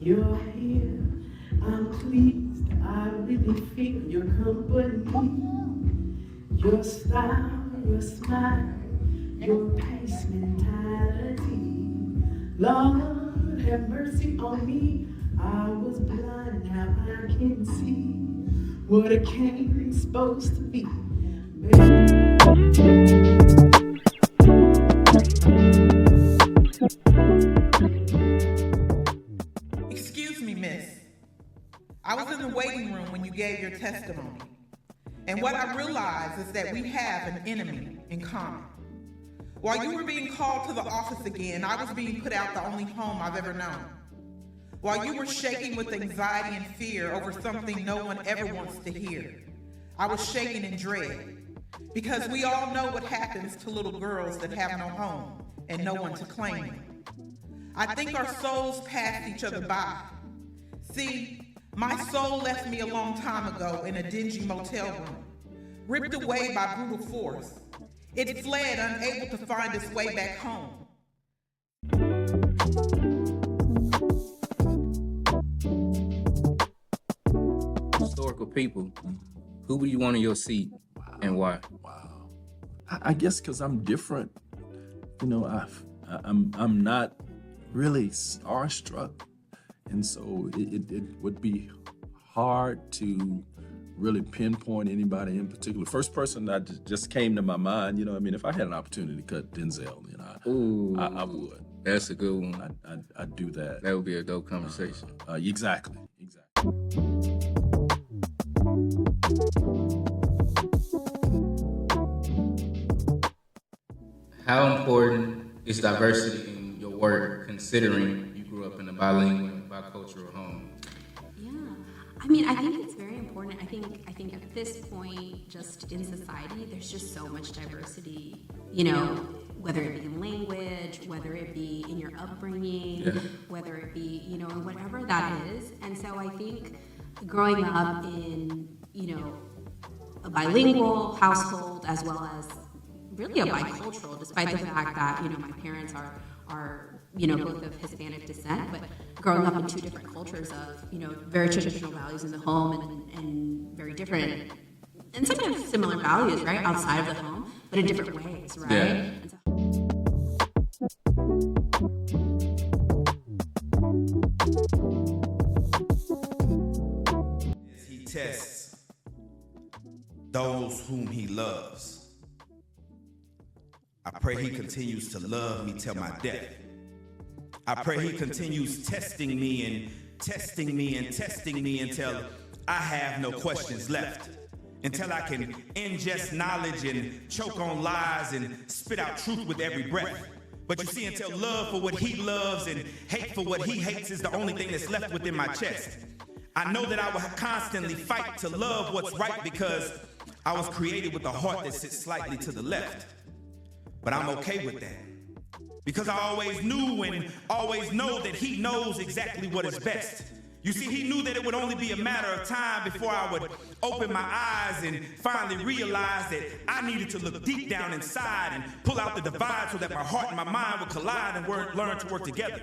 You're here, I'm pleased, I really feel your company. Your style, your smile, your pace mentality. Lord, have mercy on me. I was blind, now I can see what a king's supposed to be. Excuse me, miss. I was in the waiting room when you gave your testimony. And what I realized is that we have an enemy in common. While you were being called to the office again, I was being put out the only home I've ever known. While you were shaking with anxiety and fear over something no one ever wants to hear, I was shaking in dread. Because we all know what happens to little girls that have no home and no one to claim them. I think our souls passed each other by. See, my soul left me a long time ago in a dingy motel room, ripped away by brutal force. It fled, unable to find its way back home. Historical people, who would you want in your seat and why? Wow. I guess because I'm different. You know, I'm not really starstruck. And so it would be hard to really pinpoint anybody in particular. First person that just came to my mind, you know, I mean, if I had an opportunity to cut Denzel, you know, I would. That's a good one. I'd do that. That would be a dope conversation. Exactly. How important is diversity in your work, considering you grew up in a bilingual, bicultural home? Yeah, I mean, I think it's very important. I think at this point, just in society, there's just so much diversity. You know, whether it be in language, whether it be in your upbringing, whether it be, you know, whatever that is. And so I think growing up in, you know, a bilingual household as well as really a bicultural, despite the fact that, you know, my parents are you know, both of Hispanic descent, but growing up in two different cultures of, you know, very traditional values in the home and very different, and sometimes similar values, right, outside of the home, but in different ways, right? Yeah. And so, he tests those whom he loves. I pray he continues to love me till my death. I pray he continues testing me and testing me and testing me until I have no questions left. Until I can ingest knowledge and choke on lies and spit out truth with every breath. But you see, until love for what he loves and hate for what he hates is the only thing that's left within my chest. I know that I will constantly fight to love what's right because I was created with a heart that sits slightly to the left. But I'm okay with that. Because I always knew and always know that he knows exactly what is best. You see, he knew that it would only be a matter of time before I would open my eyes and finally realize that I needed to look deep down inside and pull out the divide so that my heart and my mind would collide and learn to work together.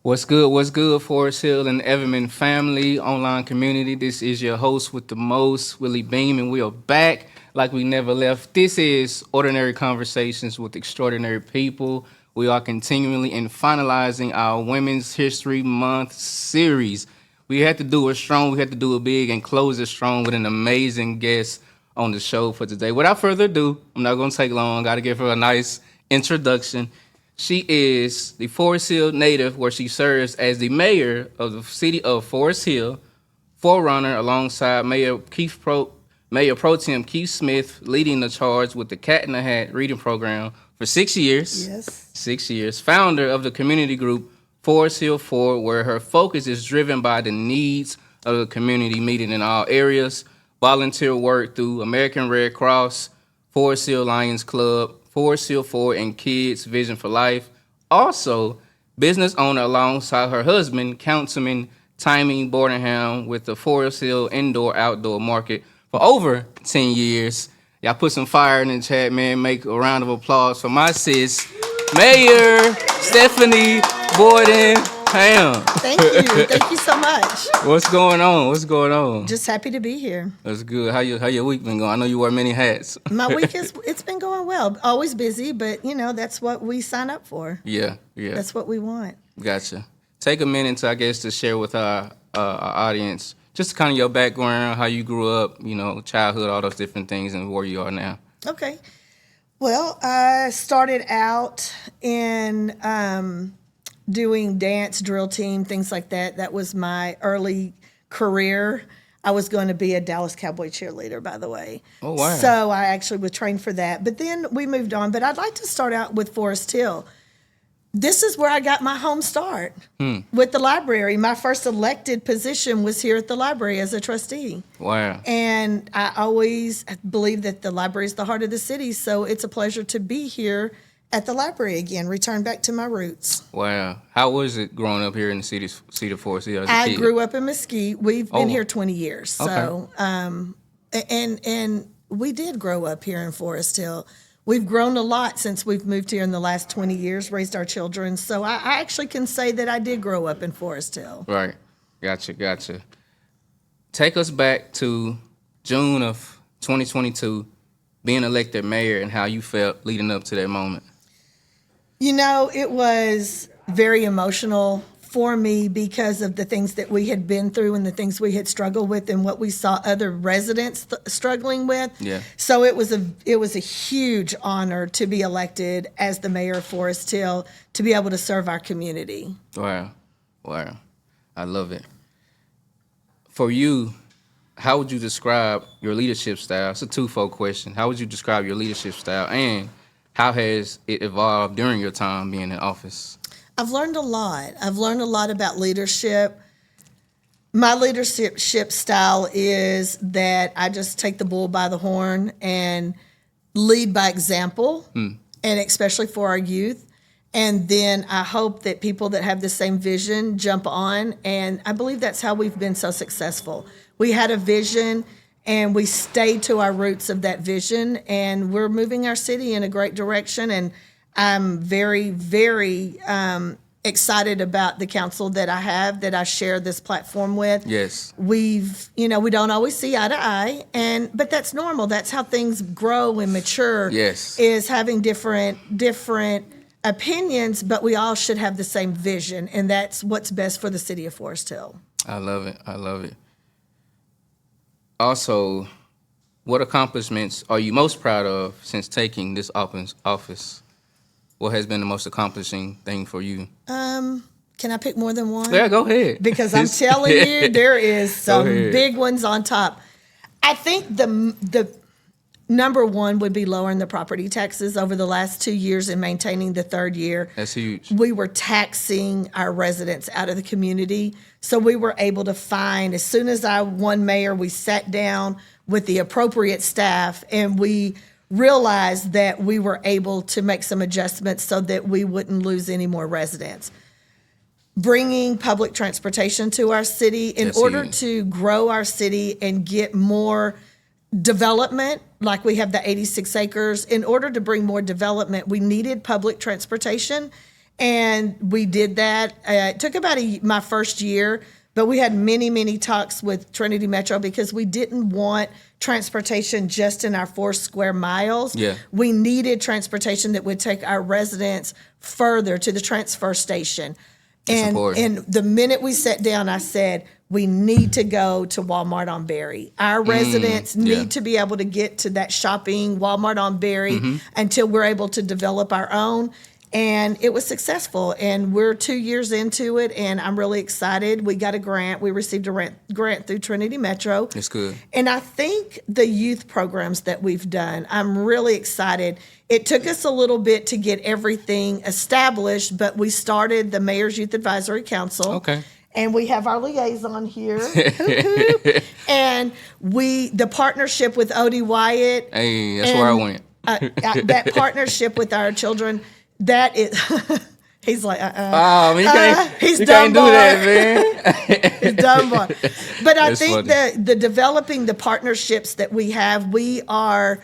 What's good, Forest Hill and Everman family, online community? This is your host with the most, Willie Beam, and we are back like we never left. This is Ordinary Conversations with Extraordinary People. We are continually and finalizing our Women's History Month series. We had to do it strong, we had to do it big, and close it strong with an amazing guest on the show for today. Without further ado, I'm not going to take long. Got to give her a nice introduction. She is the Forest Hill native, where she serves as the mayor of the city of Forest Hill, forerunner alongside Mayor Pro Tem Keith Smith, leading the charge with the Cat in the Hat reading program for 6 years. Yes. 6 years. Founder of the community group Forest Hill Fore, where her focus is driven by the needs of the community, meeting in all areas. volunteer work through American Red Cross, Forest Hill Lions Club, Forest Hill Fore and Kids Vision for Life. Also, business owner alongside her husband, Councilman Timey Boardingham, with the Forest Hill Indoor-Outdoor Market for over 10 years. Y'all put some fire in the chat, man. Make a round of applause for my sis, Mayor Stephanie Boardingham. Thank you. Thank you so much. What's going on? What's going on? Just happy to be here. That's good. How your week been going? I know you wear many hats. My week it's been going well. Always busy, but that's what we sign up for. Yeah. That's what we want. Gotcha. Take a minute to, I guess, to share with our audience just kind of your background, how you grew up, childhood, all those different things, and where you are now. Okay. Well, I started out in doing dance, drill team, things like that. That was my early career. I was going to be a Dallas Cowboy cheerleader, by the way. Oh, wow. So I actually was trained for that. But then we moved on. But I'd like to start out with Forest Hill. This is where I got my home start with the library. My first elected position was here at the library as a trustee. Wow. And I always believe that the library is the heart of the city. So it's a pleasure to be here at the library again, return back to my roots. Wow. How was it growing up here in the city of Forest Hill as a I kid? grew up in Mesquite. We've been here 20 years. So, Okay. and we did grow up here in Forest Hill. We've grown a lot since we've moved here in the last 20 years, raised our children. So I actually can say that I did grow up in Forest Hill. Right. Gotcha. Take us back to June of 2022, being elected mayor, and how you felt leading up to that moment. It was very emotional for me because of the things that we had been through and the things we had struggled with and what we saw other residents struggling with. Yeah. So it was a huge honor to be elected as the mayor of Forest Hill, to be able to serve our community. Wow. I love it. For you, how would you describe your leadership style? It's a twofold question. How would you describe your leadership style, and how has it evolved during your time being in office? I've learned a lot. I've learned a lot about leadership. My leadership style is that I just take the bull by the horn and lead by example, and especially for our youth. And then I hope that people that have the same vision jump on. And I believe that's how we've been so successful. We had a vision, and we stayed to our roots of that vision, and we're moving our city in a great direction. And I'm very, very excited about the council that I have, that I share this platform with. Yes. We don't always see eye to eye, but that's normal. That's how things grow and mature. Yes. Is having different opinions, but we all should have the same vision, and that's what's best for the city of Forest Hill. I love it. Also, what accomplishments are you most proud of since taking this office? What has been the most accomplishing thing for you? Can I pick more than one? Yeah, go ahead. Because I'm telling you, there is some ahead. big ones on top. I think the number one would be lowering the property taxes over the last 2 years and maintaining the third year. That's huge. We were taxing our residents out of the community. So we were able to find, as soon as I won mayor, we sat down with the appropriate staff, and we realized that we were able to make some adjustments so that we wouldn't lose any more residents. Bringing public transportation to our city in That's order huge. to grow our city and get more development, like we have the 86 acres. In order to bring more development, we needed public transportation, and we did that. It took about my first year, but we had many, many talks with Trinity Metro because we didn't want transportation just in our 4 square miles. Yeah. We needed transportation that would take our residents further to the transfer station. That's important. And the minute we sat down, I said, we need to go to Walmart on Berry. Our residents need to be able to get to that shopping Walmart on Berry until we're able to develop our own. And it was successful. And we're 2 years into it, and I'm really excited. We got a grant. We received a grant through Trinity Metro. That's good. And I think the youth programs that we've done, I'm really excited. It took us a little bit to get everything established, but we started the Mayor's Youth Advisory Council. Okay. and we have our liaison here. Hoop, hoop. And the partnership with Odie Wyatt. Hey, that's where I went. That partnership with our children, that is, he's like, Oh, man, he's you done can't do that, man. He's done boy. But I That's think funny. the developing the partnerships that we have, we are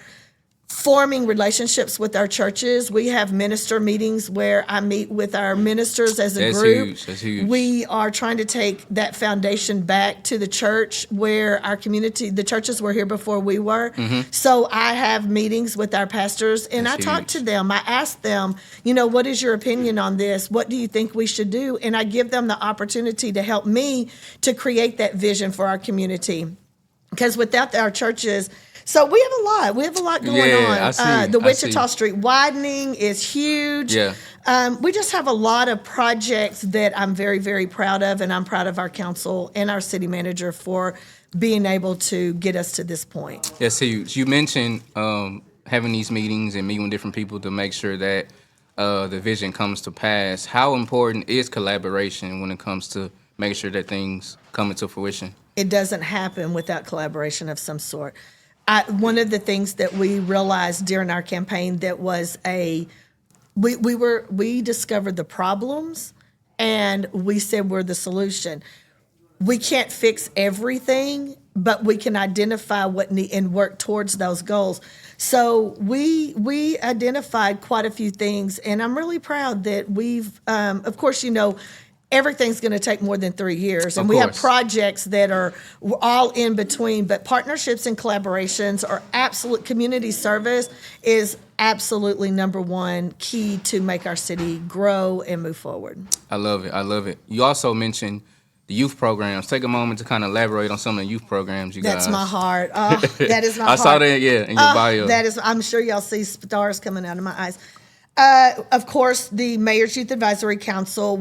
forming relationships with our churches. We have minister meetings where I meet with our ministers as a That's group. huge. That's huge. We are trying to take that foundation back to the church where our community, the churches were here before we were. So I have meetings with our pastors and That's I talk huge. to them. I ask them, what is your opinion on this? What do you think we should do? And I give them the opportunity to help me to create that vision for our community. Because without our churches, so we have a lot going Yeah, on. I see. The I Wichita see. Street widening is huge. Yeah. We just have a lot of projects that I'm very, very proud of, and I'm proud of our council and our city manager for being able to get us to this point. That's huge. You mentioned having these meetings and meeting with different people to make sure that the vision comes to pass. How important is collaboration when it comes to making sure that things come into fruition? It doesn't happen without collaboration of some sort. One of the things that we realized during our campaign that was we discovered the problems and we said we're the solution. We can't fix everything, but we can identify what and work towards those goals. So we identified quite a few things, and I'm really proud that we've, of course, everything's going to take more than 3 years. And Of we have course. projects that are all in between, but partnerships and collaborations are absolute. Community service is absolutely number one key to make our city grow and move forward. I love it. I love it. You also mentioned the youth programs. Take a moment to kind of elaborate on some of the youth programs you That's guys. my heart. Oh, that is my heart. I saw that, in your bio. That is, I'm sure y'all see stars coming out of my eyes. Of course, the Mayor's Youth Advisory Council,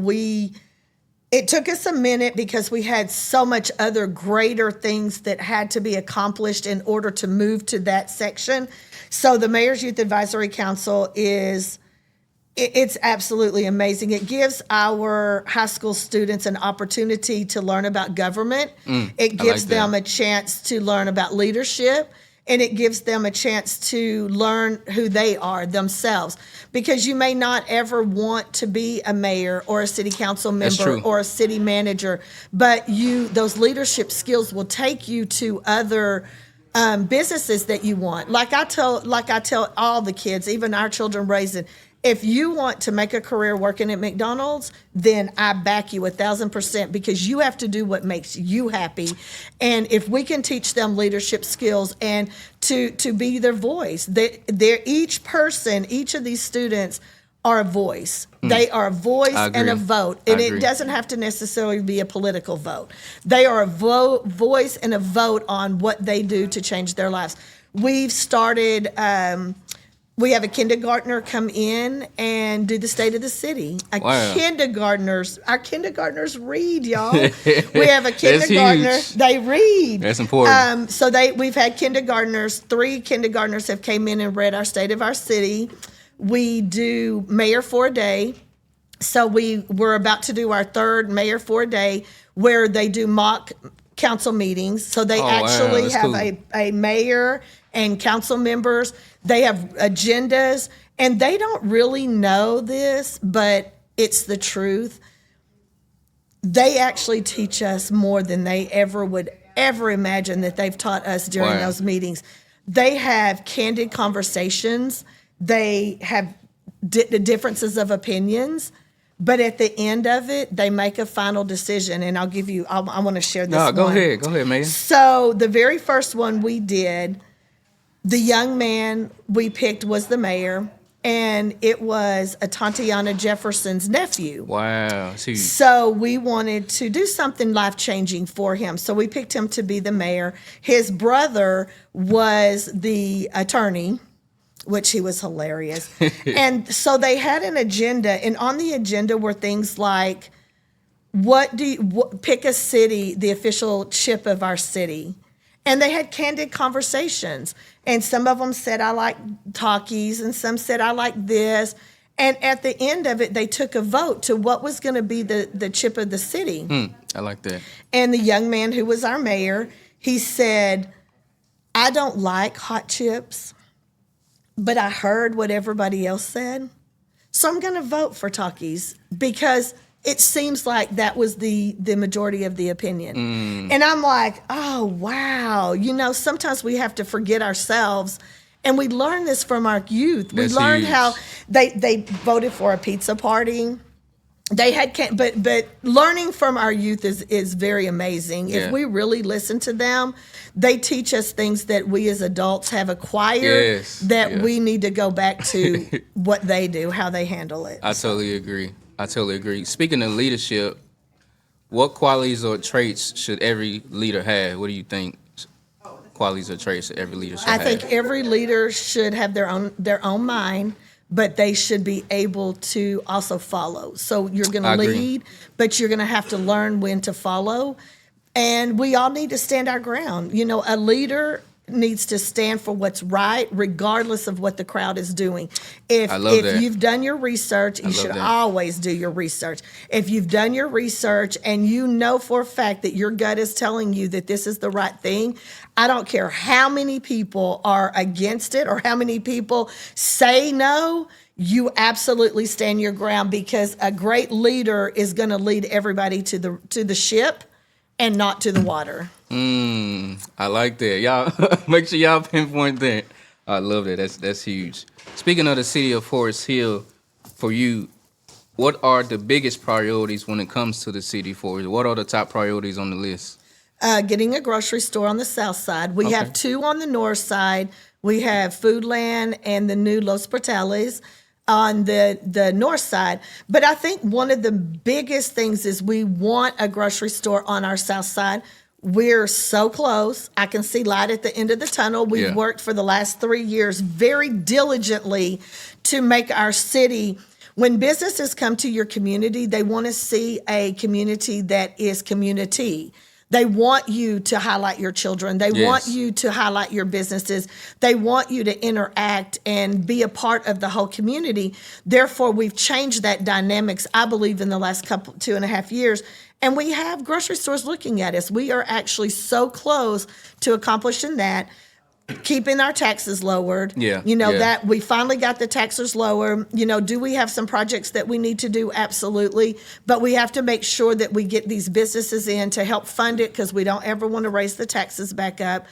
it took us a minute because we had so much other greater things that had to be accomplished in order to move to that section. So the Mayor's Youth Advisory Council it's absolutely amazing. It gives our high school students an opportunity to learn about government. It gives like that. them a chance to learn about leadership. And it gives them a chance to learn who they are themselves. Because you may not ever want to be a mayor or a city council That's member true. or a city manager, but those leadership skills will take you to other businesses that you want. Like I tell all the kids, even our children raising, if you want to make a career working at McDonald's, then I back you 1,000% because you have to do what makes you happy. And if we can teach them leadership skills and to be their voice, each of these students are a voice. They are a voice I agree. and a vote. I And agree. it doesn't have to necessarily be a political vote. They are a voice and a vote on what they do to change their lives. We've started... we have a kindergartner come in and do the state of the city. Wow. Our kindergartners read, y'all. We have a kindergartner. huge. They read. That's important. We've had kindergartners. 3 kindergartners have came in and read our state of our city. We do Mayor for a Day. So we're about to do our 3rd Mayor for a Day where they do mock council meetings. So they Oh, wow. actually That's have cool. a mayor and council members. They have agendas, and they don't really know this, but it's the truth. They actually teach us more than they would ever imagine that they've taught us during Wow. those meetings. They have candid conversations. They have the differences of opinions, but at the end of it, they make a final decision. And I want to share this. No, go one. ahead. Go ahead, man. So the very first one we did, the young man we picked was the mayor, and it was a Tatiana Jefferson's nephew. Wow. That's huge. So we wanted to do something life-changing for him. So we picked him to be the mayor. His brother was the attorney, which he was hilarious. And so they had an agenda, and on the agenda were things like, pick a city, the official chip of our city. And they had candid conversations. And some of them said, I like Takis, and some said, I like this. And at the end of it, they took a vote to what was going to be the chip of the city. I like that. And the young man who was our mayor, he said, I don't like hot chips, but I heard what everybody else said. So I'm going to vote for Takis because it seems like that was the majority of the opinion. And I'm like, oh, wow. You know, sometimes we have to forget ourselves. And we learned this from our youth. That's we learned huge. how they voted for a pizza party. They had, but learning from our youth is very amazing. Yeah. If we really listen to them, they teach us things that we as adults have acquired Yes, that yeah. we need to go back to what they do, how they handle it. I totally agree. Speaking of leadership, what qualities or traits should every leader have? What do you think? Qualities or traits that every leader should I have? think every leader should have their own mind, but they should be able to also follow. So you're going I to agree. lead, but you're going to have to learn when to follow. And we all need to stand our ground. You know, a leader needs to stand for what's right, regardless of what the crowd is doing. I love that. If you've done your research, you love should that. always do your research. If you've done your research and you know for a fact that your gut is telling you that this is the right thing, I don't care how many people are against it or how many people say no, you absolutely stand your ground because a great leader is going to lead everybody to the ship and not to the water. I like that. Y'all make sure y'all pinpoint that. I love that. That's huge. Speaking of the city of Forest Hill, for you, what are the biggest priorities when it comes to the city for you? What are the top priorities on the list? Getting a grocery store on the south side. We Okay. have two on the north side. We have Foodland and the new Los Portales on the north side. But I think one of the biggest things is we want a grocery store on our south side. We're so close. I can see light at the end of the tunnel. We've Yeah. worked for the last 3 years very diligently to make our city. When businesses come to your community, they want to see a community that is community. They want you to highlight your children. They Yes. want you to highlight your businesses. They want you to interact and be a part of the whole community. Therefore, we've changed that dynamics, I believe, in the last 2.5 years. And we have grocery stores looking at us. We are actually so close to accomplishing that. Keeping our taxes lowered. Yeah, You know, yeah. that we finally got the taxes lower. You know, do we have some projects that we need to do? Absolutely. But we have to make sure that we get these businesses in to help fund it because we don't ever want to raise the taxes back up.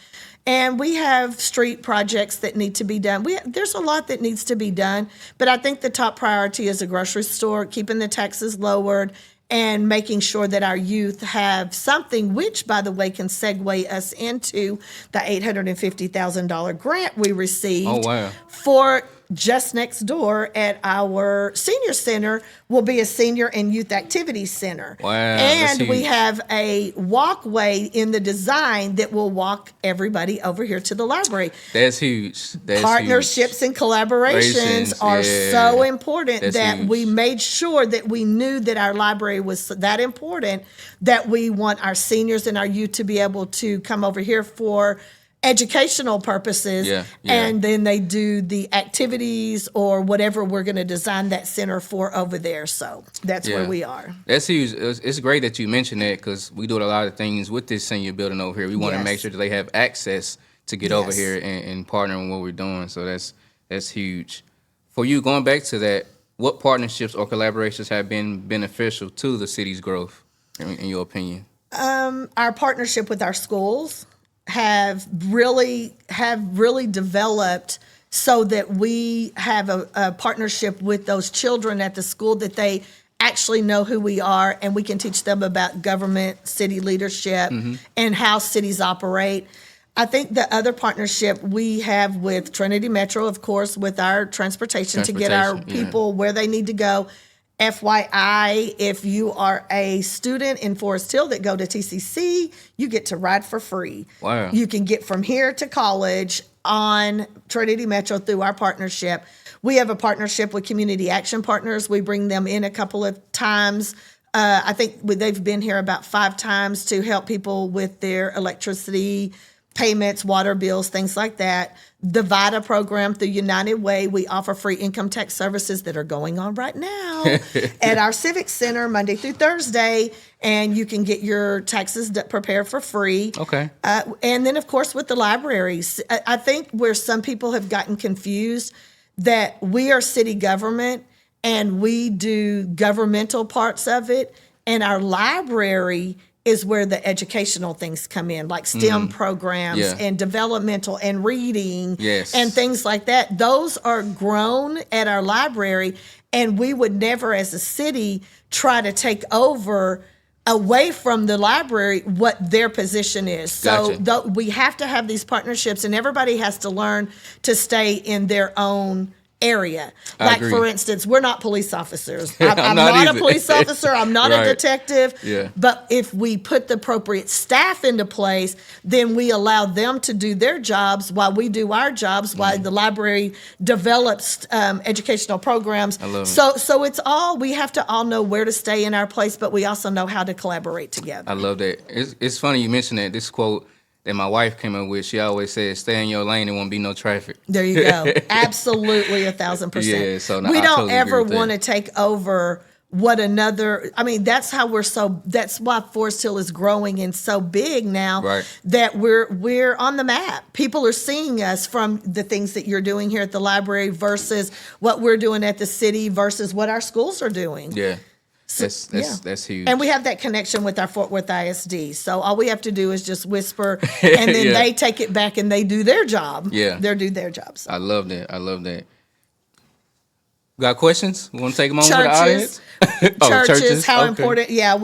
And we have street projects that need to be done. There's a lot that needs to be done. But I think the top priority is a grocery store, keeping the taxes lowered, and making sure that our youth have something, which, by the way, can segue us into the $850,000 grant we received Oh, wow. for just next door at our senior center will be a senior and youth activity center. Wow, that's And we huge. have a walkway in the design that will walk everybody over here to the library. That's huge. That's Partnerships and collaborations Collaborations, are yeah. so important That's that huge. we made sure that we knew that our library was that important that we want our seniors and our youth to be able to come over here for educational purposes. Yeah, yeah. And then they do the activities or whatever we're going to design that center for over there. So that's Yeah. where we are. That's huge. It's great that you mentioned that because we do a lot of things with this senior building over here. We want to Yes. make sure that they have access to get over Yes. here and partner in what we're doing. So that's huge. For you, going back to that, what partnerships or collaborations have been beneficial to the city's growth, in your opinion? Our partnership with our schools have really developed so that we have a partnership with those children at the school that they actually know who we are and we can teach them about government, city leadership, and how cities operate. I think the other partnership we have with Trinity Metro, of course, with our transportation to get our Transportation, yeah. people where they need to go. FYI, if you are a student in Forest Hill that go to TCC, you get to ride for free. Wow. You can get from here to college on Trinity Metro through our partnership. We have a partnership with Community Action Partners. We bring them in a couple of times. I think they've been here about 5 times to help people with their electricity payments, water bills, things like that. The VITA program through United Way, we offer free income tax services that are going on right now at our Civic Center Monday through Thursday, and you can get your taxes prepared for free. Okay. And then, of course, with the libraries, I think where some people have gotten confused that we are city government and we do governmental parts of it, and our library is where the educational things come in, like STEM programs Yeah. and developmental and reading Yes. and things like that. Those are grown at our library, and we would never, as a city, try to take over away from the library what their position is. So Gotcha. we have to have these partnerships, and everybody has to learn to stay in their own area. I Like, agree. for instance, we're not police officers. I'm not not a either. police officer. I'm not a Right. detective. Yeah. But if we put the appropriate staff into place, then we allow them to do their jobs while we do our jobs, while the library develops educational programs. I love it. So it's all, we have to all know where to stay in our place, but we also know how to collaborate together. I love that. It's funny you mentioned that. This quote that my wife came up with, she always says, stay in your lane, there won't be no traffic. There you go. Absolutely, 1,000%. Yeah, so no, we I don't totally agree ever with that. want to take over what another. I mean, that's how that's why Forest Hill is growing and so big now. Right. That we're on the map. People are seeing us from the things that you're doing here at the library versus what we're doing at the city versus what our schools are doing. Yeah. So, That's huge. And we have that connection with our Fort Worth ISD. So all we have to do is just whisper, and then Yeah. they take it back and they do their job. Yeah. They do their jobs. I love that. Got questions? We want to take them on with the audience? Churches, how Okay. important? Yeah,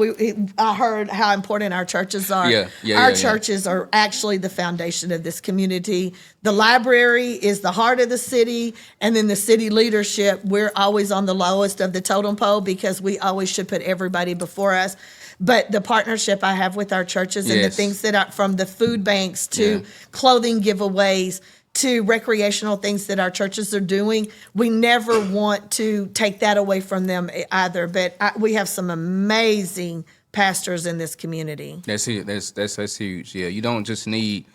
I heard how important our churches are. Our churches are actually the foundation of this community. The library is the heart of the city, and then the city leadership. We're always on the lowest of the totem pole because we always should put everybody before us. But the partnership I have with our churches and the Yes. things that are from the food banks to Yeah. clothing giveaways to recreational things that our churches are doing, we never want to take that away from them either. But we have some amazing pastors in this community. That's it. That's huge. Yeah, you don't just need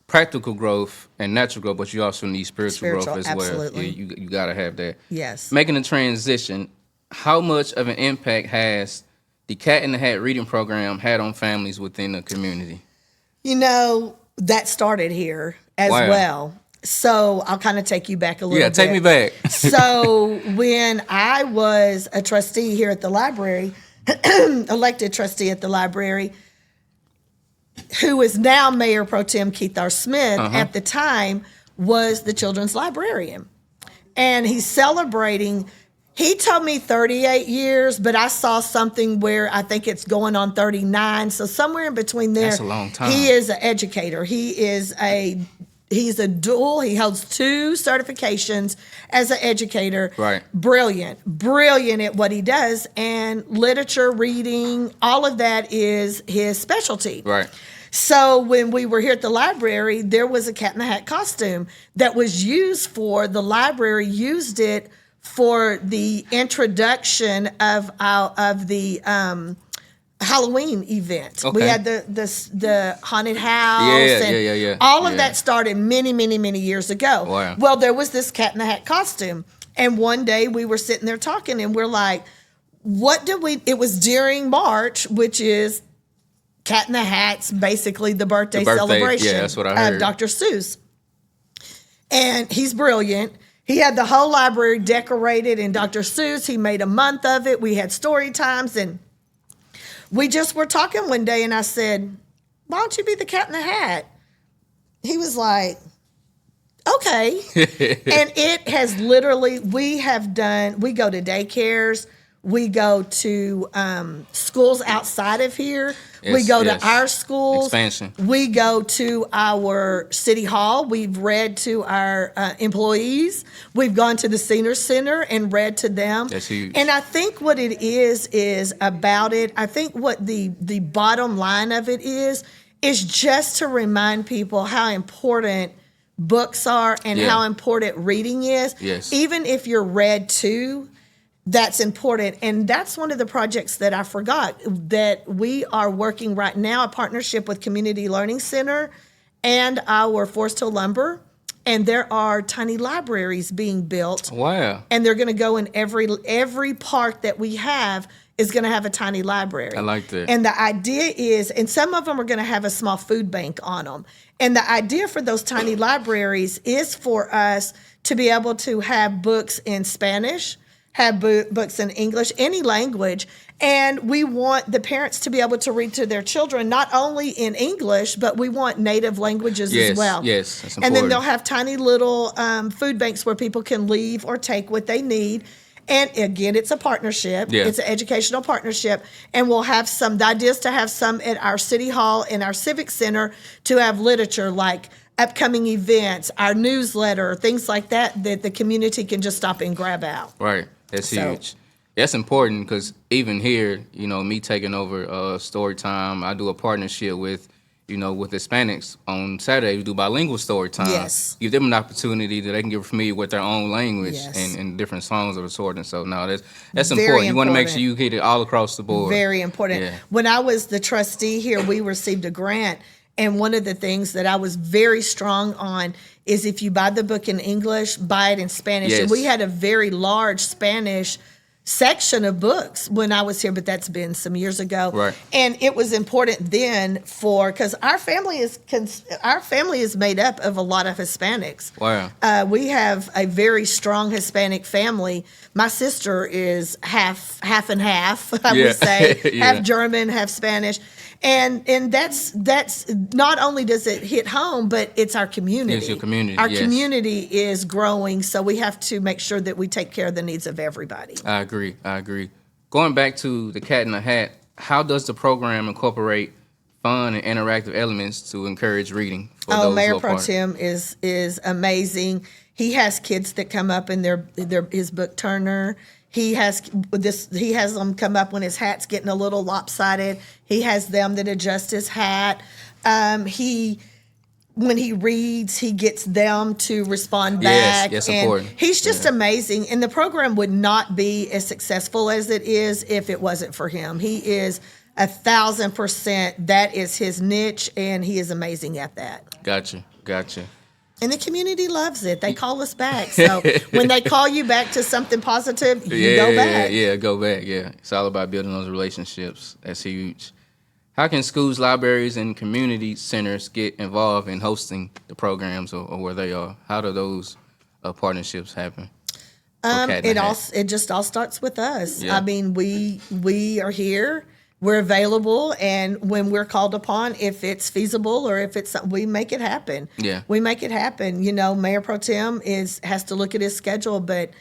practical growth and natural growth, but you also need spiritual growth as Absolutely. well. Yeah, you got to have that. Yes. Making a transition, how much of an impact has the Cat in the Hat reading program had on families within the community? You know, that started here as Wow. well. So I'll kind of take you back a little bit. Yeah, take me back. So when I was a trustee here at the library, elected trustee at the library, who is now Mayor Pro Tem Keith R. Smith, at the time was the children's librarian. And he's celebrating, he told me 38 years, but I saw something where I think it's going on 39. So somewhere in between there. That's a long time. He is an educator. He's a dual, he holds 2 certifications as an educator. Right. Brilliant at what he does. And literature, reading, all of that is his specialty. Right. So when we were here at the library, there was a Cat in the Hat costume that was used the library used it for the introduction of the Halloween event. Okay. We had the haunted house. Yeah. All of Yeah. that started many years ago. Wow. Well, there was this Cat in the Hat costume. And one day we were sitting there talking and we're like, it was during March, which is Cat in the Hat's basically the birthday celebration yeah, that's what I heard. of Dr. Seuss. And he's brilliant. He had the whole library decorated in Dr. Seuss. He made a month of it. We had story times and we just were talking one day and I said, why don't you be the Cat in the Hat? He was like, okay. And it has literally, we go to daycares. We go to schools outside of here. We Yes, go yes. to our schools. Expansion. We go to our city hall. We've read to our employees. We've gone to the senior center and read to them. That's huge. And I think what it is about it, I think what the bottom line of it is just to remind people how important books are and Yeah. how important reading is. Yes. Even if you're read to, that's important. And that's one of the projects that I forgot, that we are working right now, a partnership with Community Learning Center and our Forest Hill Lumber. And there are tiny libraries being built. Wow. And they're going to go in every park that we have is going to have a tiny library. I like that. And the idea is, and some of them are going to have a small food bank on them. And the idea for those tiny libraries is for us to be able to have books in Spanish, have books in English, any language. And we want the parents to be able to read to their children, not only in English, but we want native languages as well. Yes, that's important. And then they'll have tiny little food banks where people can leave or take what they need. And again, it's a partnership. Yeah. It's an educational partnership. And we'll have the idea is to have some at our city hall and our civic center to have literature like upcoming events, our newsletter, things like that the community can just stop and grab out. Right. That's So- huge. That's important because even here, me taking over story time, I do a partnership with Hispanics on Saturday. We do bilingual story time. Yes. Give them an opportunity that they can get familiar with their own language Yes. and different songs of the sort. And so, no, that's Very important. You want to make important. sure you get it all across the board. Very important. Yeah. When I was the trustee here, we received a grant. And one of the things that I was very strong on is if you buy the book in English, buy it in Spanish. Yes. And we had a very large Spanish section of books when I was here, but that's been some years ago. Right. And it was important then because our family is made up of a lot of Hispanics. Wow. We have a very strong Hispanic family. My sister is half and half, I Yeah. would say, Yeah. half German, half Spanish. And that's not only does it hit home, but it's our community. It's your community, Our yes. community is growing, so we have to make sure that we take care of the needs of everybody. I agree. Going back to the Cat in the Hat, how does the program incorporate fun and interactive elements to encourage reading for those Mayor who are Pro part of it? Tem is amazing. He has kids that come up in his book turner. He has them come up when his hat's getting a little lopsided. He has them that adjust his hat. When he reads, he gets them to respond back. Yes, and important. he's just amazing. And the program would not be as successful as it is if it wasn't for him. He is 1,000%. That is his niche, and he is amazing at that. Gotcha. And the community loves it. They call us back. So when they call you back to something positive, you go back. Go back. Yeah, it's all about building those relationships. That's huge. How can schools, libraries, and community centers get involved in hosting the programs or where they are? How do those partnerships happen? It just all starts with us. Yeah. I mean, we are here. We're available, and when we're called upon, if it's feasible or if it's something, we make it happen. Yeah. We make it happen. Mayor Pro Tem has to look at his schedule, but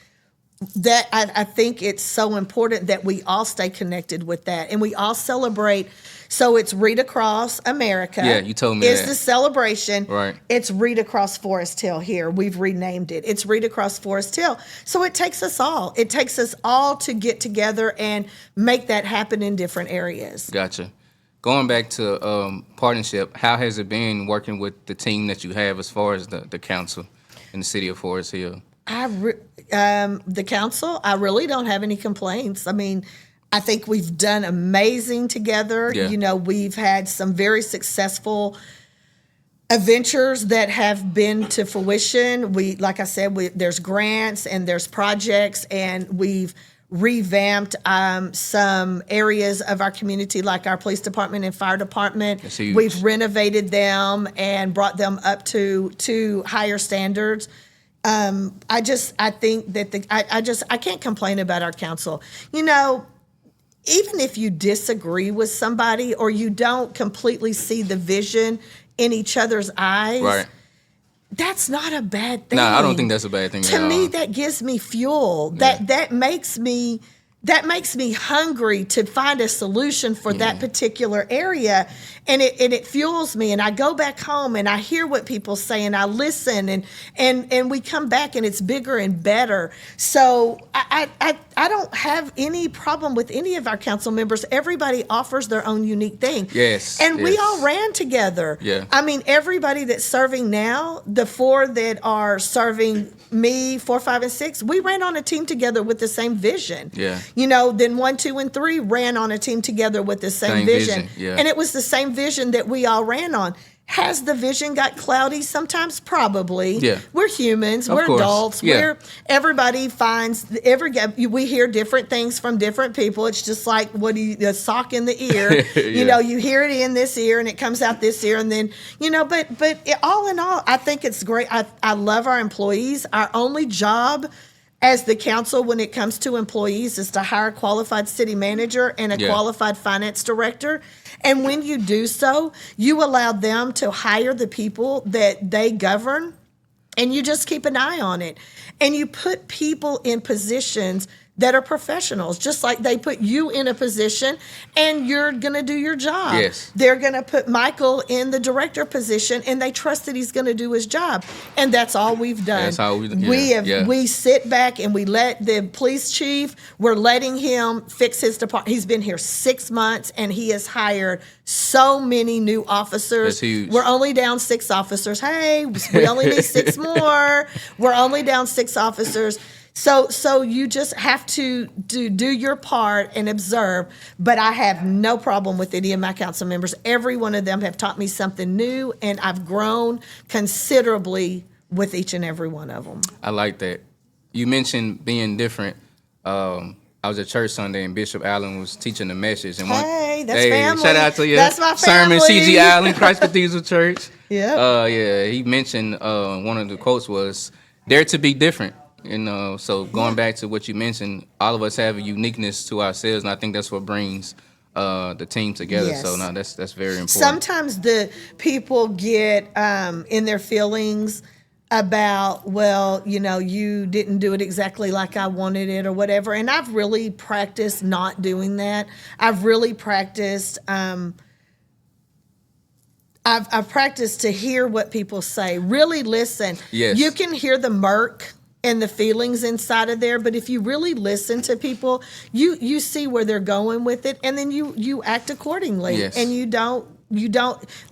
that I think it's so important that we all stay connected with that, and we all celebrate. So it's Read Across America. Yeah, you told me is that. the celebration. Right. It's Read Across Forest Hill here. We've renamed it. It's Read Across Forest Hill. So it takes us all. It takes us all to get together and make that happen in different areas. Gotcha. Going back to partnership, how has it been working with the team that you have as far as the council in the city of Forest Hill? The council, I really don't have any complaints. I mean, I think we've done amazing together. Yeah. We've had some very successful adventures that have been to fruition. Like I said, there's grants and there's projects, and we've revamped some areas of our community, like our police department and fire department. That's huge. We've renovated them and brought them up to higher standards. I think that I can't complain about our council. Even if you disagree with somebody or you don't completely see the vision in each other's eyes, Right. that's not a bad thing. No, I don't think that's a bad thing To at me, all. that gives me fuel. That makes me hungry to find a solution for that particular area, and it fuels me. And I go back home and I hear what people say and I listen, and we come back and it's bigger and better. So I don't have any problem with any of our council members. Everybody offers their own unique thing. Yes, and we yes. all ran together. Yeah. I mean, everybody that's serving now, the four that are serving me, 4, 5, and 6, we ran on a team together with the same vision. Yeah. Then 1, 2, and 3 ran on a team together with the same Same vision. vision, yeah. And it was the same vision that we all ran on. Has the vision got cloudy? Sometimes, probably. Yeah. We're humans. Of We're course. adults. Yeah. Everybody finds we hear different things from different people. It's just like the sock in the ear. Yeah. You hear it in this ear and it comes out this ear, and then but all in all, I think it's great. I love our employees. Our only job as the council when it comes to employees is to hire a qualified city manager and a qualified finance director. And when you do so, you allow them to hire the people that they govern, and you just keep an eye on it. And you put people in positions that are professionals, just like they put you in a position and you're going to do your job. Yes. They're going to put Michael in the director position and they trust that he's going to do his job. And that's all we've done. That's how We sit back and we let the police chief, we're letting him fix his department. He's been here 6 months and he has hired so many new officers. That's huge. We're only down 6 officers. Hey, we only need 6 more. We're only down 6 officers. So you just have to do your part and observe. But I have no problem with any of my council members. Every one of them have taught me something new, and I've grown considerably with each and every one of them. I like that. You mentioned being different. I was at church Sunday, and Bishop Allen was teaching the message. And That's family. Shout out to you. That's my Sermon, family. C.G. Allen, Christ Cathedral Church. Yeah. He mentioned one of the quotes was, "Dare to be different." So going back to what you mentioned, all of us have a uniqueness to ourselves, and I think that's what brings the team together. Yes. So that's very important. Sometimes the people get in their feelings about, you didn't do it exactly like I wanted it or whatever. And I've really practiced not doing that. I've really practiced. I've practiced to hear what people say. Really listen. Yes. You can hear the murk and the feelings inside of there, but if you really listen to people, you see where they're going with it, and then you act accordingly. Yes. And you don't.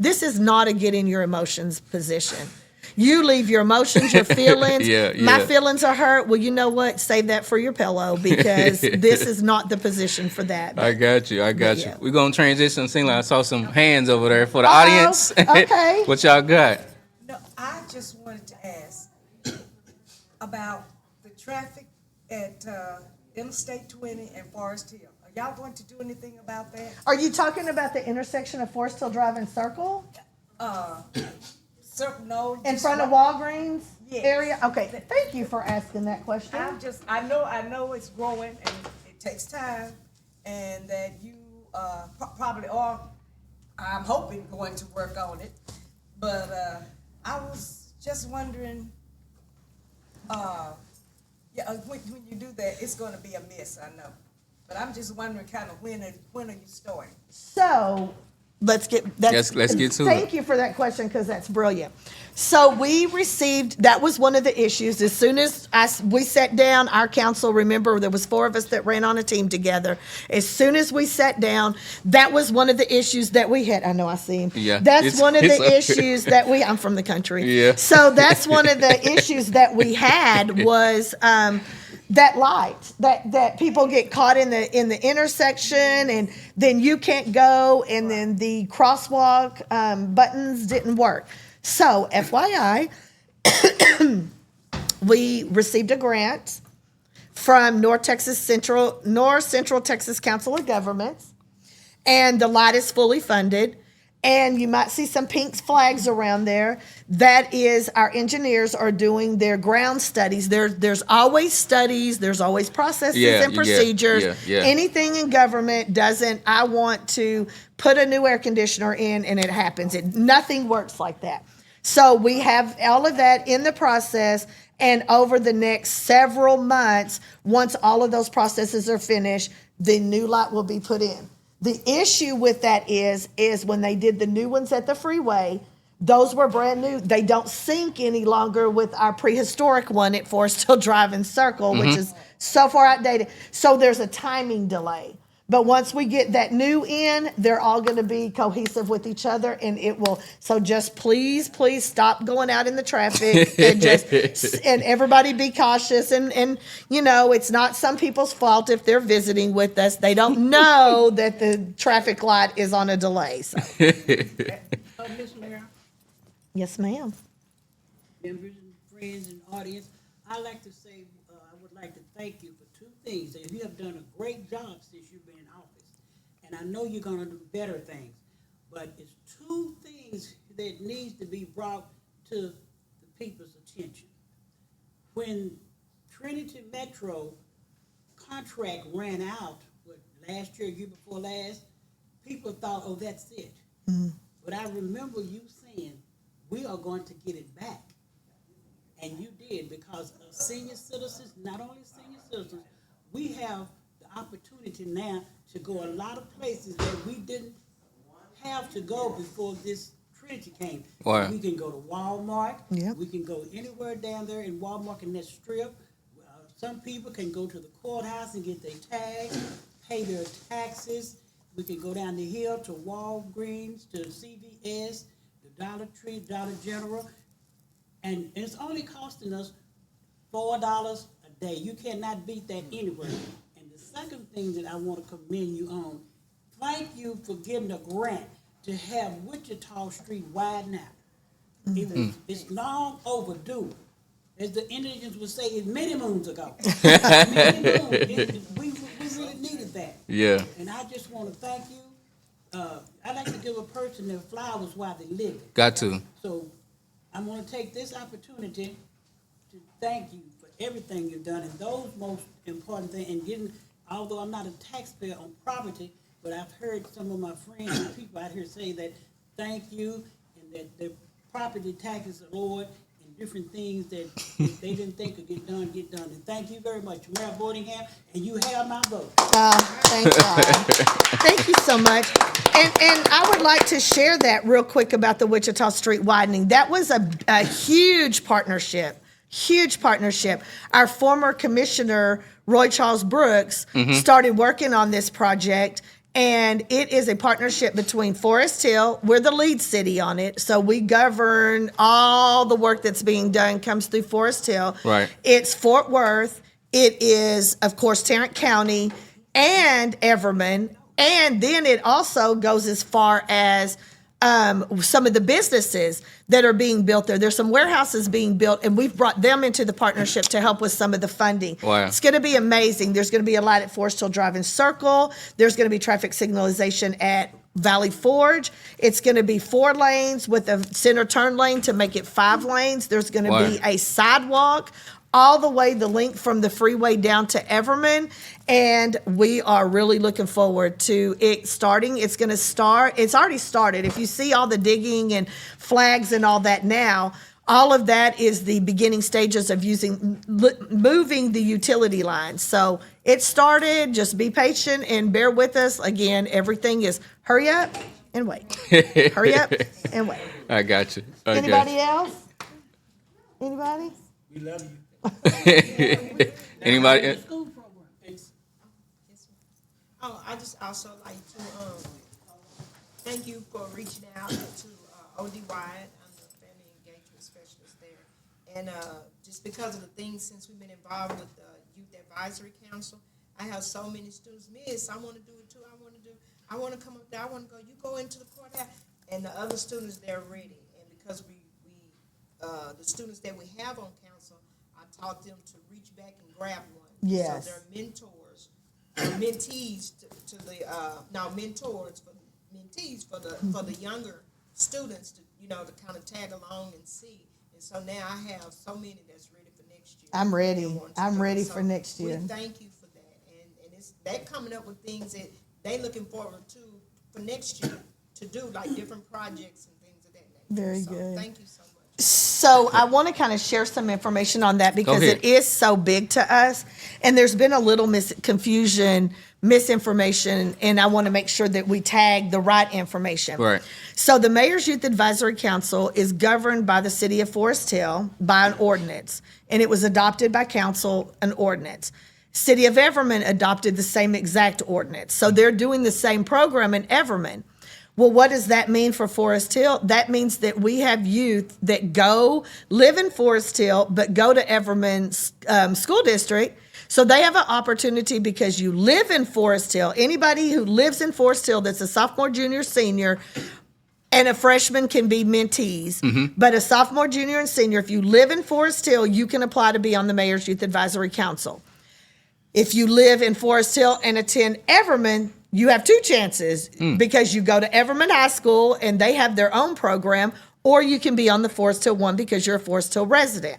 This is not a get in your emotions position. You leave your emotions, your feelings. My feelings are hurt. Well, you know what? Save that for your pillow, because this is not the position for that. I got you. Yeah. We're going to transition. Seem like I saw some hands over there for the audience. Okay. What y'all got? No, I just wanted to ask about the traffic at Interstate 20 and Forest Hill. Are y'all going to do anything about that? Are you talking about the intersection of Forest Hill Drive and Circle? No. In front of Walgreens Yes. area? Okay, thank you for asking that question. I know it's growing and it takes time, and that you probably are, I'm hoping, going to work on it. But I was just wondering, when you do that, it's going to be a mess, I know. But I'm just wondering kind of when are you starting? So let's get to it. Thank you for that question, because that's brilliant. So we received, that was one of the issues. As soon as we sat down, our council, remember there was 4 of us that ran on a team together. As soon as we sat down, that was one of the issues that we had. I know, I see him. Yeah, That's one of the okay. issues that I'm from the country. Yeah. So that's one of the issues that we had was that light, that people get caught in the intersection, and then you can't go, and then the crosswalk buttons didn't work. So FYI, we received a grant from North Central Texas Council of Governments, and the light is fully funded. And you might see some pink flags around there. That is, our engineers are doing their ground studies. There's always studies. There's always processes and procedures. Anything in government I want to put a new air conditioner in and it happens. Nothing works like that. So we have all of that in the process. And over the next several months, once all of those processes are finished, the new light will be put in. The issue with that is when they did the new ones at the freeway, those were brand new. They don't sync any longer with our prehistoric one at Forest Hill Drive and Circle, which is so far outdated. So there's a timing delay. But once we get that new in, they're all going to be cohesive with each other, and it will. So just please stop going out in the traffic, and everybody be cautious. And it's not some people's fault if they're visiting with us. They don't know that the traffic light is on a delay. So. Ms. Mayor, Yes, ma'am. Members and friends and audience, I'd like to say, I would like to thank you for two things. That you have done a great job since you've been in office. And I know you're gonna do better things. But it's two things that needs to be brought to the people's attention. When Trinity Metro contract ran out, last year before last, people thought, oh, that's it. But I remember you saying, we are going to get it back. And you did, because of senior citizens, not only senior citizens, we have the opportunity now to go a lot of places that we didn't have to go before this Trinity came. Wow. We can go to Walmart. Yep. We can go anywhere down there in Walmart in that strip. Some people can go to the courthouse and get their tags, pay their taxes. We can go down the hill to Walgreens, to CVS, the Dollar Tree, Dollar General, and it's only costing us $4 a day. You cannot beat that anywhere. And the second thing that I want to commend you on, thank you for getting a grant to have Wichita Street widened out. It's long overdue. As the Indians would say, it's many moons ago. Many moons. We really needed that. Yeah. And I just want to thank you. I like to give a person their flowers while they live. Got to. So I'm going to take this opportunity to thank you for everything you've done, and those most important things. And getting, although I'm not a taxpayer on property, but I've heard some of my friends and people out here say that thank you, and that the property taxes are lowered, and different things that they didn't think could get done. And thank you very much, Mayor Boardingham, and you have my vote. Thank God. Thank you so much. And I would like to share that real quick about the Wichita Street widening. That was a huge partnership. Huge partnership. Our former commissioner, Roy Charles Brooks, started working on this project, and it is a partnership between Forest Hill. We're the lead city on it, so we govern all the work that's being done comes through Forest Hill. Right. It's Fort Worth. It is, of course, Tarrant County and Everman, and then it also goes as far as some of the businesses that are being built there. There's some warehouses being built, and we've brought them into the partnership to help with some of the funding. Wow. It's going to be amazing. There's going to be a light at Forest Hill Drive and Circle. There's going to be traffic signalization at Valley Forge. It's going to be 4 lanes with a center turn lane to make it 5 lanes. There's going to be a sidewalk all the way the link from the freeway down to Everman, and we are really looking forward to it starting. It's going to start. It's already started. If you see all the digging and flags and all that now, all of that is the beginning stages of moving the utility lines. So it started. Just be patient and bear with us. Again, everything is hurry up and wait. Hurry up and wait. I got you. Anybody else? Anybody? We love you. Anybody? School program. Oh, I just also like to thank you for reaching out to O.D. Wyatt. I'm the family engagement specialist there. And just because of the things since we've been involved with the Youth Advisory Council, I have so many students. Miss, I want to do it too. I want to come up there. I want to go. You go into the courthouse. And the other students, they're ready. And because we the students that we have on council, I taught them to reach back and grab one. Yes. So they're mentors, mentees to the mentors for mentees for the younger students to to kind of tag along and see. And so now I have so many that's ready for next year. I'm ready. I'm ready for next year. We thank you for that, and it's that coming up with things that they looking forward to for next year to do, like different projects and things of that nature. Very So good. Thank you so much. So I want to kind of share some information on that because it is so big to us, and there's been a little misinformation, and I want to make sure that we tag the right information. Right. So the Mayor's Youth Advisory Council is governed by the City of Forest Hill by an ordinance, and it was adopted by council, an ordinance. City of Everman adopted the same exact ordinance, so they're doing the same program in Everman. Well, what does that mean for Forest Hill? That means that we have youth that live in Forest Hill, but go to Everman School District. So they have an opportunity because you live in Forest Hill. Anybody who lives in Forest Hill that's a sophomore, junior, senior, and a freshman can be mentees. But a sophomore, junior, and senior, if you live in Forest Hill, you can apply to be on the Mayor's Youth Advisory Council. If you live in Forest Hill and attend Everman, you have two chances because you go to Everman High School and they have their own program, or you can be on the Forest Hill one because you're a Forest Hill resident.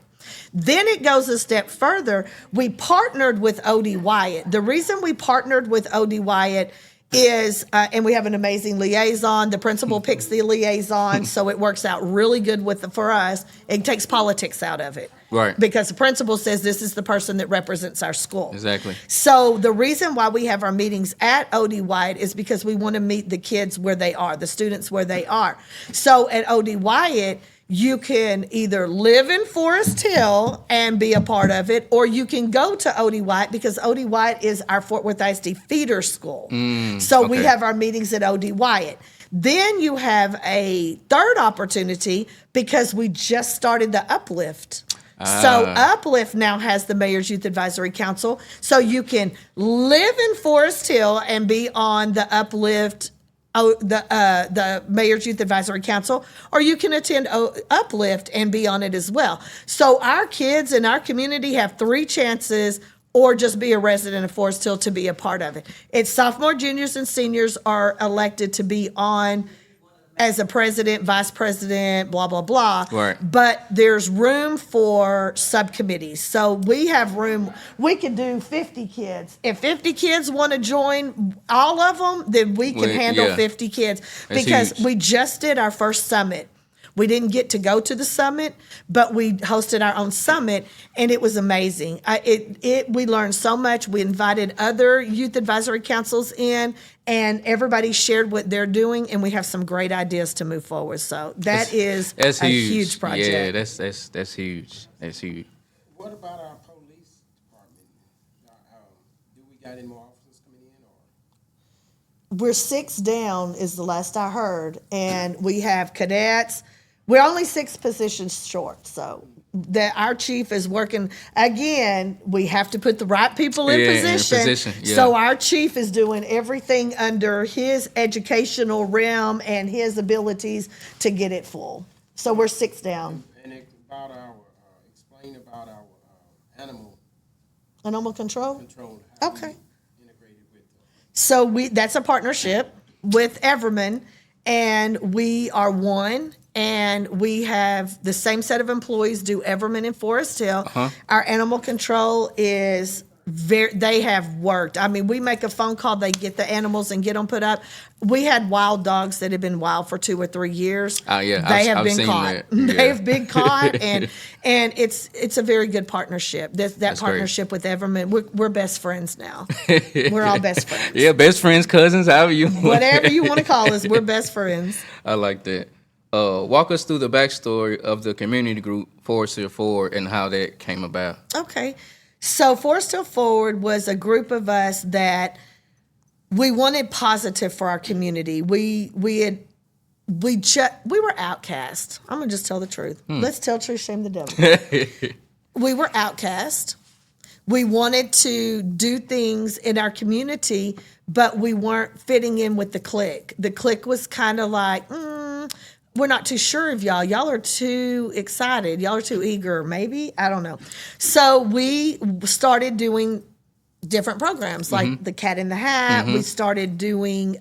Then it goes a step further. We partnered with O.D. Wyatt. The reason we partnered with O.D. Wyatt is, and we have an amazing liaison. The principal picks the liaison, so it works out really good for us. It takes politics out of it. Right. Because the principal says this is the person that represents our school. Exactly. So the reason why we have our meetings at O.D. Wyatt is because we want to meet the kids where they are, the students where they are. So at O.D. Wyatt, you can either live in Forest Hill and be a part of it, or you can go to O.D. Wyatt because O.D. Wyatt is our Fort Worth ISD feeder school. So we have our meetings at O.D. Wyatt. Then you have a third opportunity because we just started the Uplift. So Uplift now has the Mayor's Youth Advisory Council. So you can live in Forest Hill and be on the Uplift, the Mayor's Youth Advisory Council, or you can attend Uplift and be on it as well. So our kids in our community have three chances, or just be a resident of Forest Hill to be a part of it. It's sophomore, juniors, and seniors are elected to be on as a president, vice president, blah, blah, blah. Right. But there's room for subcommittees. So we have room. We can do 50 kids. If 50 kids want to join all of them, then we can handle 50 kids. That's because huge. we just did our first summit. We didn't get to go to the summit, but we hosted our own summit, and it was amazing. We learned so much. We invited other youth advisory councils in, and everybody shared what they're doing, and we have some great ideas to move forward. So that's a huge project. Yeah, that's huge. That's huge. What about our police department? Do we got any more officers coming in? We're 6 down is the last I heard, and we have cadets. We're only 6 positions short, so that our chief is working. Again, we have to put the right people in position. So our chief is doing everything under his educational realm and his abilities to get it full. So we're 6 down. And about explain about our Animal control? how Okay. we integrated with So that's a partnership with Everman, and we are one, and we have the same set of employees do Everman and Forest Hill. Our animal control is they have worked. I mean, we make a phone call, they get the animals and get them put up. We had wild dogs that have been wild for 2 or 3 years. Yeah, They have I've been seen caught. that. Yeah. They have been caught, and it's a very good partnership. That That's partnership with Everman, we're best friends now. We're all best friends. Yeah, best friends, cousins, however you Whatever you want to call us, we're best friends. I like that. Walk us through the backstory of the community group Forest Hill Forward and how that came about. Okay. So Forest Hill Forward was a group of us that we wanted positive for our community. We were outcast. I'm gonna just tell the truth. Let's tell truth, shame the devil. We were outcast. We wanted to do things in our community, but we weren't fitting in with the clique. The clique was kind of like, we're not too sure of y'all. Y'all are too excited. Y'all are too eager, maybe. I don't know. So we started doing different programs like the Cat in the Hat. We started doing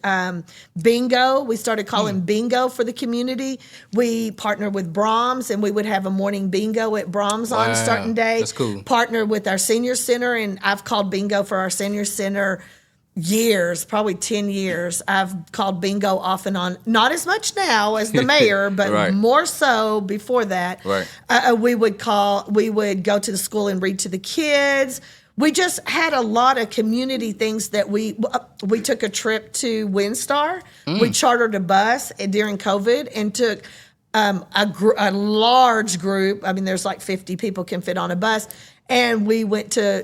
bingo. We started calling bingo for the community. We partnered with Brahms, and we would have a morning bingo at Brahms on a certain day. That's cool. Partnered with our senior center, and I've called bingo for our senior center years, probably 10 years. I've called bingo off and on, not as much now as the mayor, but Right. more so before that. Right. We would go to the school and read to the kids. We just had a lot of community things that we took a trip to WinStar. We chartered a bus during COVID and took a large group. I mean, there's like 50 people can fit on a bus. And we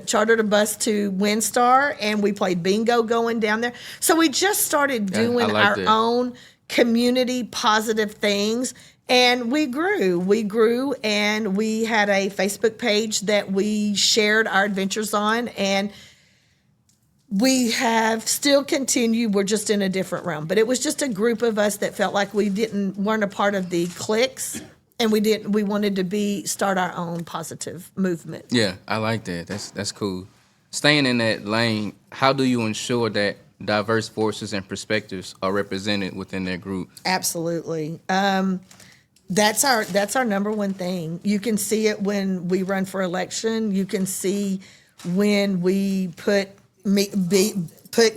chartered a bus to WinStar, and we played bingo going down there. So we just started doing our own community positive things, and we grew, and we had a Facebook page that we shared our adventures on, and we have still continued. We're just in a different realm, but it was just a group of us that felt like we weren't a part of the cliques, and we wanted to start our own positive movement. Yeah, I like that. That's cool. Staying in that lane, how do you ensure that diverse voices and perspectives are represented within that group? Absolutely. That's our number one thing. You can see it when we run for election. You can see when we put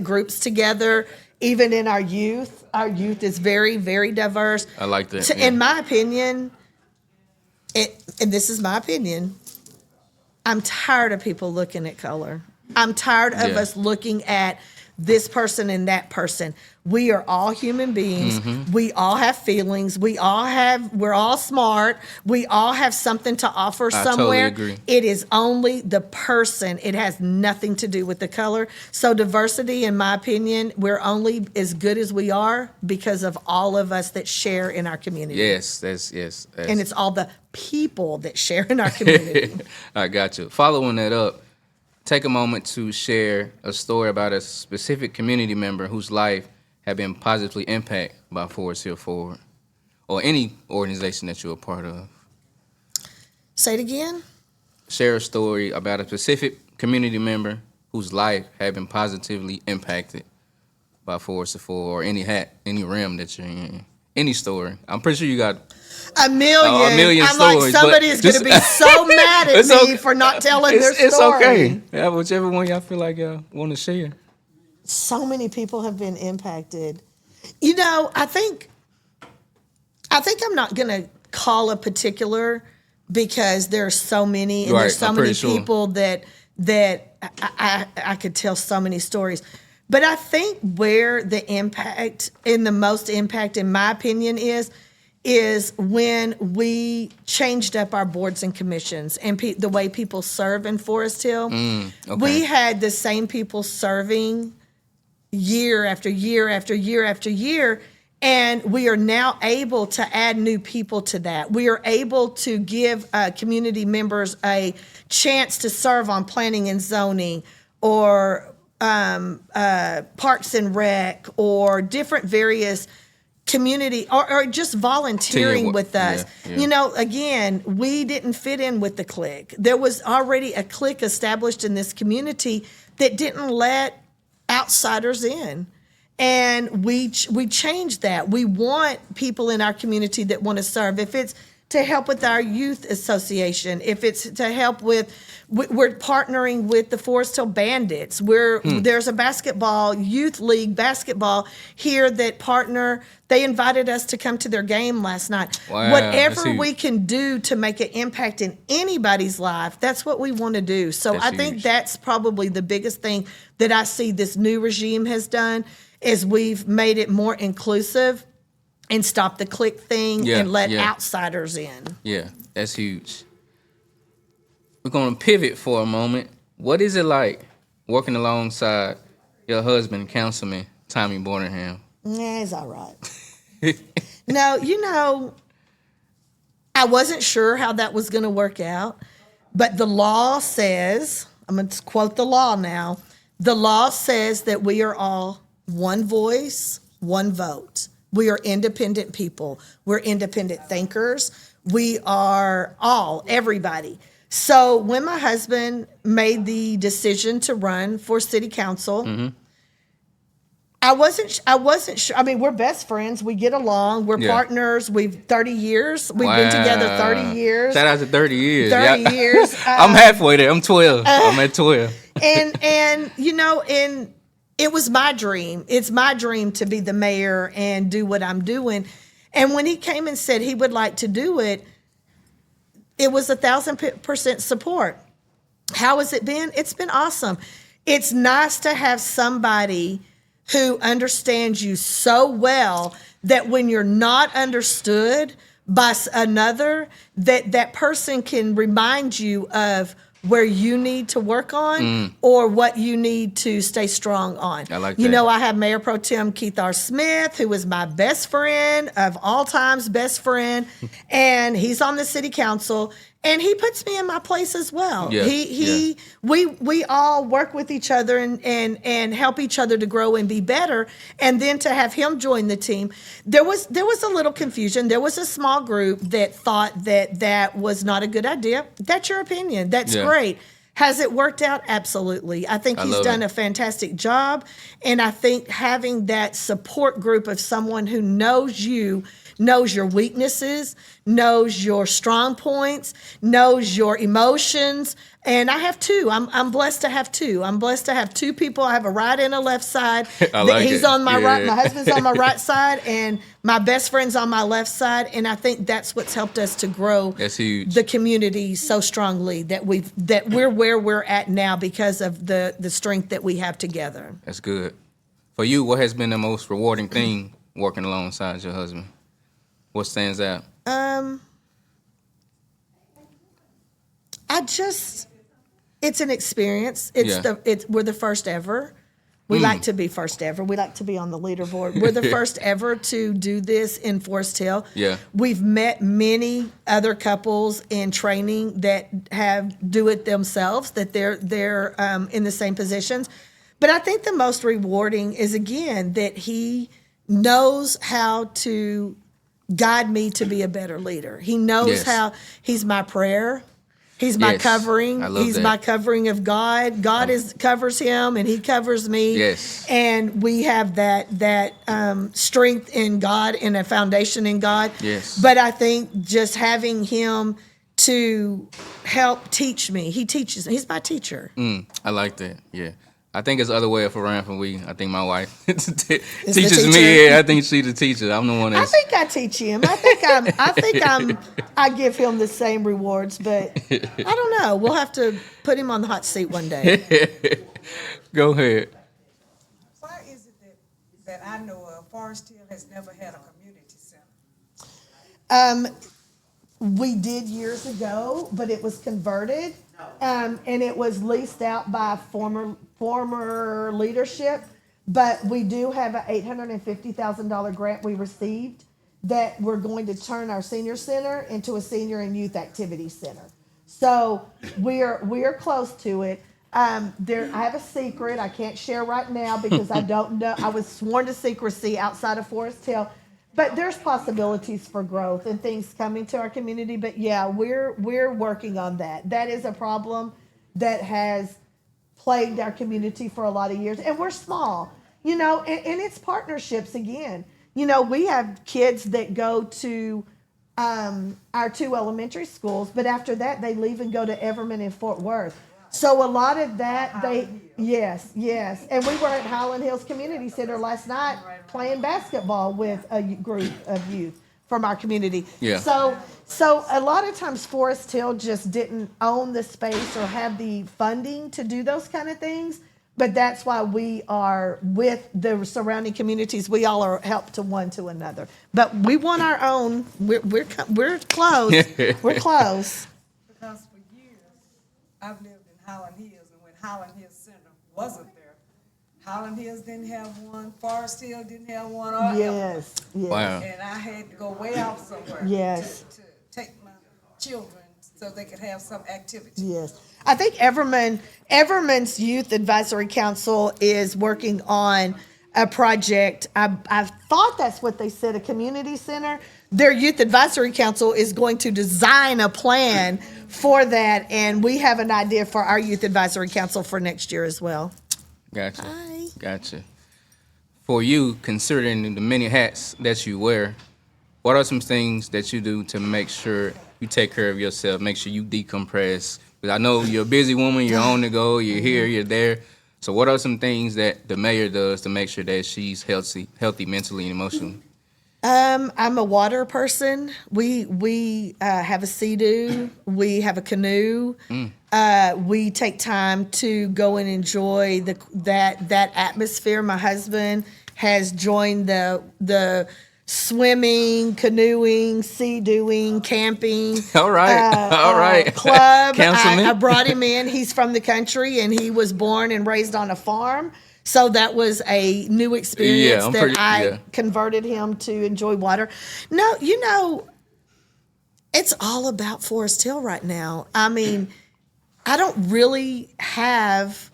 groups together. Even in our youth is very, very diverse. I like that. So, in my opinion, and this is my opinion, I'm tired of people looking at color. I'm tired of us looking at this person and that person. We are all human beings. Mm-hmm. We all have feelings. We're all smart. We all have something to offer somewhere. Totally agree. It is only the person. It has nothing to do with the color. So diversity, in my opinion, we're only as good as we are because of all of us that share in our community. Yes. And it's all the people that share in our community. I got you. Following that up, take a moment to share a story about a specific community member whose life had been positively impacted by Forest Hill Forward, or any organization that you're a part of. Say it again. Share a story about a specific community member whose life had been positively impacted by Forest Hill Forward, or any realm that you're in. Any story. I'm pretty sure you got a million I'm stories, like, somebody is going to be so mad at me for not telling their story. It's okay. Yeah, whichever one y'all feel like y'all want to share. So many people have been impacted. You know, I think I'm not going to call a particular, because there are so many, and there's so many people that I could tell so many stories. But I think where the impact, and the most impact, in my opinion, is when we changed up our boards and commissions and the way people serve in Forest Hill. Okay. We had the same people serving year after year after year after year, and we are now able to add new people to that. We are able to give community members a chance to serve on planning and zoning, or Parks and Rec, or different various community, or just volunteering with us. Yeah. You know, again, we didn't fit in with the clique. There was already a clique established in this community that didn't let outsiders in. And we changed that. We want people in our community that want to serve. If it's to help with our youth association, if it's to help with, we're partnering with the Forest Hill Bandits. There's a youth league basketball here that partner. They invited us to come to their game last night. Wow, whatever we can do to make an impact in anybody's life, that's what we want to do. So I think that's probably the biggest thing that I see this new regime has done, is we've made it more inclusive and stop the clique thing and let outsiders in. Yeah, that's huge. We're going to pivot for a moment. What is it like working alongside your husband, Councilman Timey Boardingham? Yeah, it's all right. No, you know, I wasn't sure how that was going to work out, but the law says, I'm going to quote the law now, the law says that we are all one voice, one vote. We are independent people. We're independent thinkers. We are everybody. So when my husband made the decision to run for city council, I wasn't sure. I mean, we're best friends. We get along. We're partners. We've 30 years. We've been together 30 years. Shout out to 30 years. 30 years. I'm halfway there. I'm 12. I'm at 12. And you know, it was my dream. It's my dream to be the mayor and do what I'm doing. And when he came and said he would like to do it, it was 1,000% support. How has it been? It's been awesome. It's nice to have somebody who understands you so well that when you're not understood by another, that person can remind you of where you need to work on or what you need to stay strong on. I like that. You know, I have Mayor Pro Tem Keith R. Smith, who is my best friend of all times, best friend, and he's on the city council. And he puts me in my place as well. Yeah, We all work with each other and help each other to grow and be better. And then to have him join the team, there was a little confusion. There was a small group that thought that was not a good idea. That's your opinion. That's great. Has it worked out? Absolutely. I think he's done a fantastic job. And I think having that support group of someone who knows you, knows your weaknesses, knows your strong points, knows your emotions. And I have two. I'm blessed to have two. I'm blessed to have two people. I have a right and a left side. He's on my right. My husband's on my right side, and my best friend's on my left side. And I think that's what's helped us to grow That's huge. the community so strongly that we're where we're at now because of the strength that we have together. That's good. For you, what has been the most rewarding thing working alongside your husband? What stands out? It's an experience. We're the first ever. We like to be first ever. We like to be on the leaderboard. We're the first ever to do this in Forest Hill. Yeah. We've met many other couples in training that do it themselves, that they're in the same positions. But I think the most rewarding is, again, that he knows how to guide me to be a better leader. He knows how he's my prayer. He's my covering. He's my covering of God. God covers him, and he covers me. Yes. And we have that strength in God and a foundation in God. Yes. But I think just having him to help teach me. He teaches me. He's my teacher. I like that. Yeah. I think it's the other way around for we. I think my wife teaches teacher? me. Yeah, I think she's the teacher. I'm the one I that's... think I teach him. I give him the same rewards, but I don't know. We'll have to put him on the hot seat one day. Go ahead. Why is it that I know of Forest Hill has never had a community center? We did years ago, but it was converted, and it was leased out by former leadership. But we do have an $850,000 grant we received that we're going to turn our senior center into a senior and youth activity center. So we're close to it. I have a secret I can't share right now because I don't know. I was sworn to secrecy outside of Forest Hill. But there's possibilities for growth and things coming to our community. But yeah, we're working on that. That is a problem that has plagued our community for a lot of years. And we're small, and it's partnerships again. We have kids that go to our two elementary schools, but after that they leave and go to Everman and Fort Worth. So a lot of that, yes. And we were at Highland Hills Community Center last night playing basketball with a group of youth from our community. Yeah. So a lot of times Forest Hill just didn't own the space or have the funding to do those kind of things. But that's why we are with the surrounding communities. We all are help to one to another. But we want our own. We're close. We're close. Because for years, I've lived in Highland Hills, and when Highland Hills Center wasn't there, Highland Hills didn't have one, Forest Hill didn't have one, or Yes. Wow. and I had to go way off somewhere Yes. to take my children so they could have some activity. Yes. I think Everman's Youth Advisory Council is working on a project. I thought that's what they said, a community center. Their Youth Advisory Council is going to design a plan for that, and we have an idea for our Youth Advisory Council for next year as well. Gotcha. Hi. Gotcha. For you, considering the many hats that you wear, what are some things that you do to make sure you take care of yourself, make sure you decompress? Because I know you're a busy woman, you're on the go, you're here, you're there. So what are some things that the mayor does to make sure that she's healthy mentally and emotionally? I'm a water person. We have a sea-doo. We have a canoe. We take time to go and enjoy that atmosphere. My husband has joined the swimming, canoeing, sea-dooing, camping. All right. Club. Councilman. I brought him in. He's from the country, and he was born and raised on a farm. So that was a new experience I converted him to enjoy water. No, It's all about Forest Hill right now. I mean, I don't really have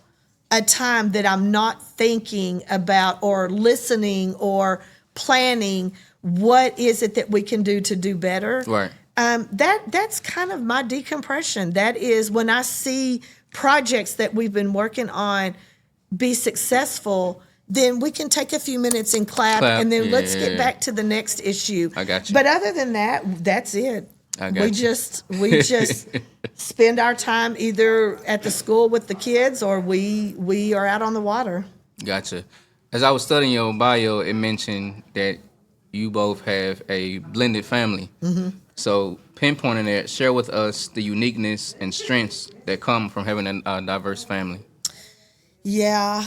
a time that I'm not thinking about or listening or planning what is it that we can do to do better. Right. That's kind of my decompression. That is when I see projects that we've been working on be successful, then we can take a few minutes and clap and then let's get back to the next issue. I got you. But other than that, that's it. I got we you. just spend our time either at the school with the kids or we are out on the water. Gotcha. As I was studying your bio, it mentioned that you both have a blended family. Mm-hmm. So pinpointing that, share with us the uniqueness and strengths that come from having a diverse family. Yeah,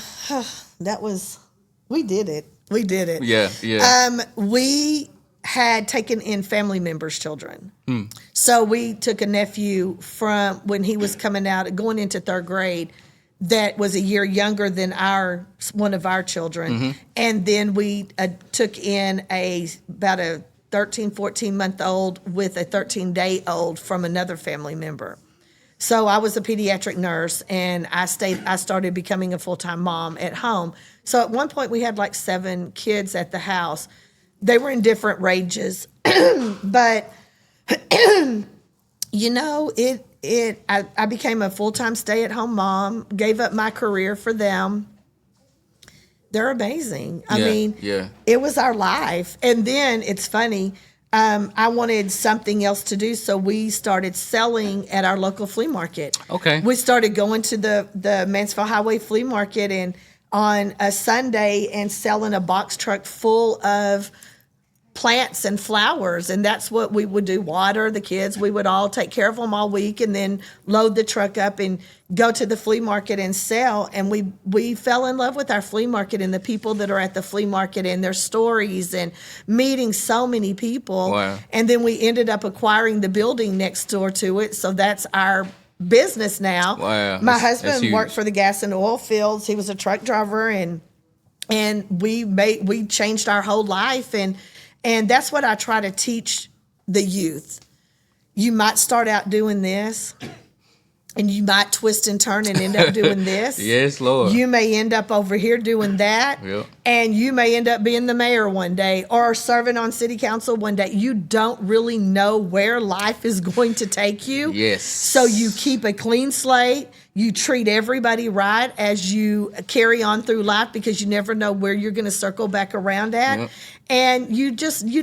we did it. We did it. Yeah. We had taken in family members' children. So we took a nephew from when he was coming out, going into third grade, that was a year younger than one of our children. And then we took in about a 13, 14-month-old with a 13-day-old from another family member. So I was a pediatric nurse, and I started becoming a full-time mom at home. So at one point we had like 7 kids at the house. They were in different ranges, but you know, I became a full-time stay-at-home mom, gave up my career for them. They're amazing. I mean, it was our life. And then it's funny, I wanted something else to do, so we started selling at our local flea market. Okay. We started going to the Mansfield Highway Flea Market and on a Sunday and selling a box truck full of plants and flowers, and that's what we would do. Water the kids. We would all take care of them all week and then load the truck up and go to the flea market and sell. And we fell in love with our flea market and the people that are at the flea market and their stories and meeting so many people. Wow. And then we ended up acquiring the building next door to it, so that's our business now. Wow. My That's husband huge. worked for the gas and oil fields. He was a truck driver, and we changed our whole life. And that's what I try to teach the youth. You might start out doing this, and you might twist and turn and end up doing this. Yes, Lord. You may end up over here doing that, Yep. and you may end up being the mayor one day or serving on city council one day. You don't really know where life is going to take you. Yes. So you keep a clean slate. You treat everybody right as you carry on through life, because you never know where you're going to circle back around at. Yep. And you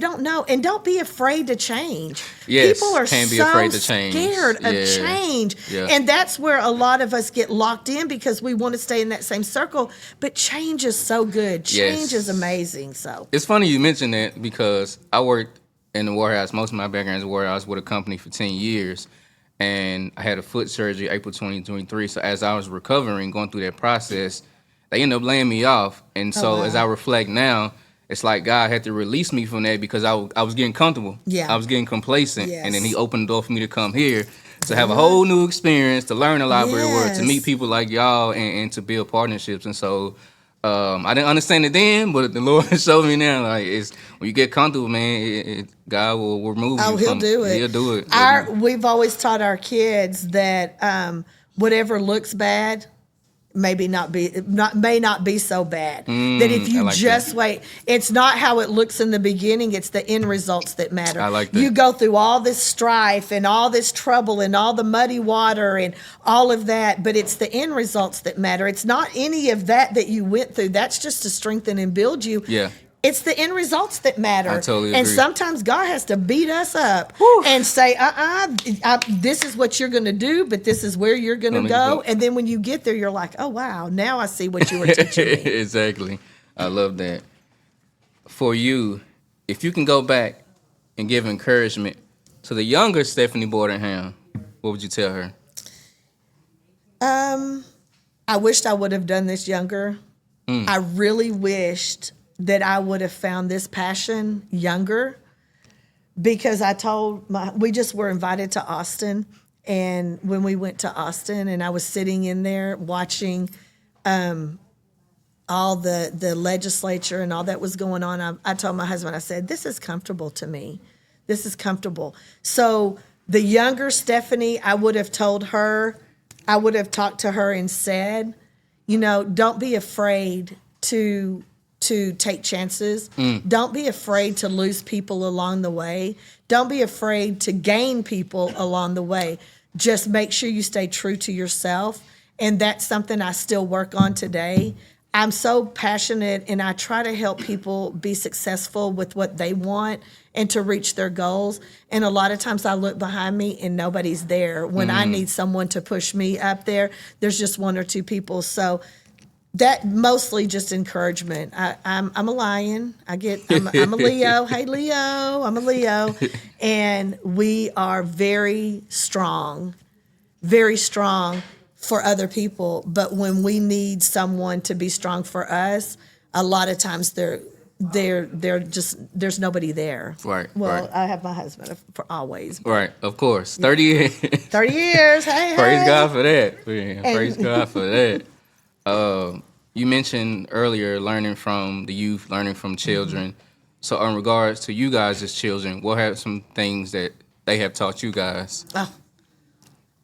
don't know. And don't be afraid to change. Yes, People are can't be so afraid to change. scared of Yeah. change. Yeah. And that's where a lot of us get locked in, because we want to stay in that same circle. But change is so good. Change Yes. is amazing. So It's funny you mention that, because I worked in the warehouse. Most of my background is warehouse with a company for 10 years. And I had a foot surgery April 2023. So as I was recovering, going through that process, they ended up laying me off. And so wow. as I reflect now, it's like God had to release me from that, because I was getting comfortable. Yeah. I was getting complacent. Yes. And then he opened the door for me to come here to have a whole new experience, to learn the library world, to Yes. meet people like y'all, and to build partnerships. And so I didn't understand it then, but the Lord showed me now. Like, it's when you get comfortable, man, God will remove you. Oh, he'll do it. He'll do it. We've always taught our kids that whatever looks bad may not be so bad. That if you I like just that. wait, it's not how it looks in the beginning, it's the end results that matter. I like that. You go through all this strife and all this trouble and all the muddy water and all of that, but it's the end results that matter. It's not any of that you went through. That's just to strengthen and build you. Yeah. It's the end results that matter. I totally And agree. sometimes God has to beat us up and say, this is what you're going to do, but this is where you're going to go. And then when you get there, you're like, oh, wow, now I see what you were teaching me. Exactly. I love that. For you, if you can go back and give encouragement to the younger Stephanie Boardingham, what would you tell her? I wished I would have done this younger. I really wished that I would have found this passion younger, because we just were invited to Austin. And when we went to Austin, and I was sitting in there watching all the legislature and all that was going on, I told my husband, I said, this is comfortable to me. This is comfortable. So the younger Stephanie, I would have talked to her and said, don't be afraid to take chances. Don't be afraid to lose people along the way. Don't be afraid to gain people along the way. Just make sure you stay true to yourself. And that's something I still work on today. I'm so passionate, and I try to help people be successful with what they want and to reach their goals. And a lot of times I look behind me and nobody's there. When I need someone to push me up there, there's just one or two people. So that mostly just encouragement. I'm a lion. I'm a Leo. Hey, Leo. I'm a Leo. And we are very strong for other people. But when we need someone to be strong for us, a lot of times they're just, there's nobody there. Right. Well, right. I have my husband for always. Right, of course. 30 years. 30 years. Hey, Praise hey. God for that. Man. Praise God for that. You mentioned earlier learning from the youth, learning from children. So in regards to you guys as children, what are some things that they have taught you guys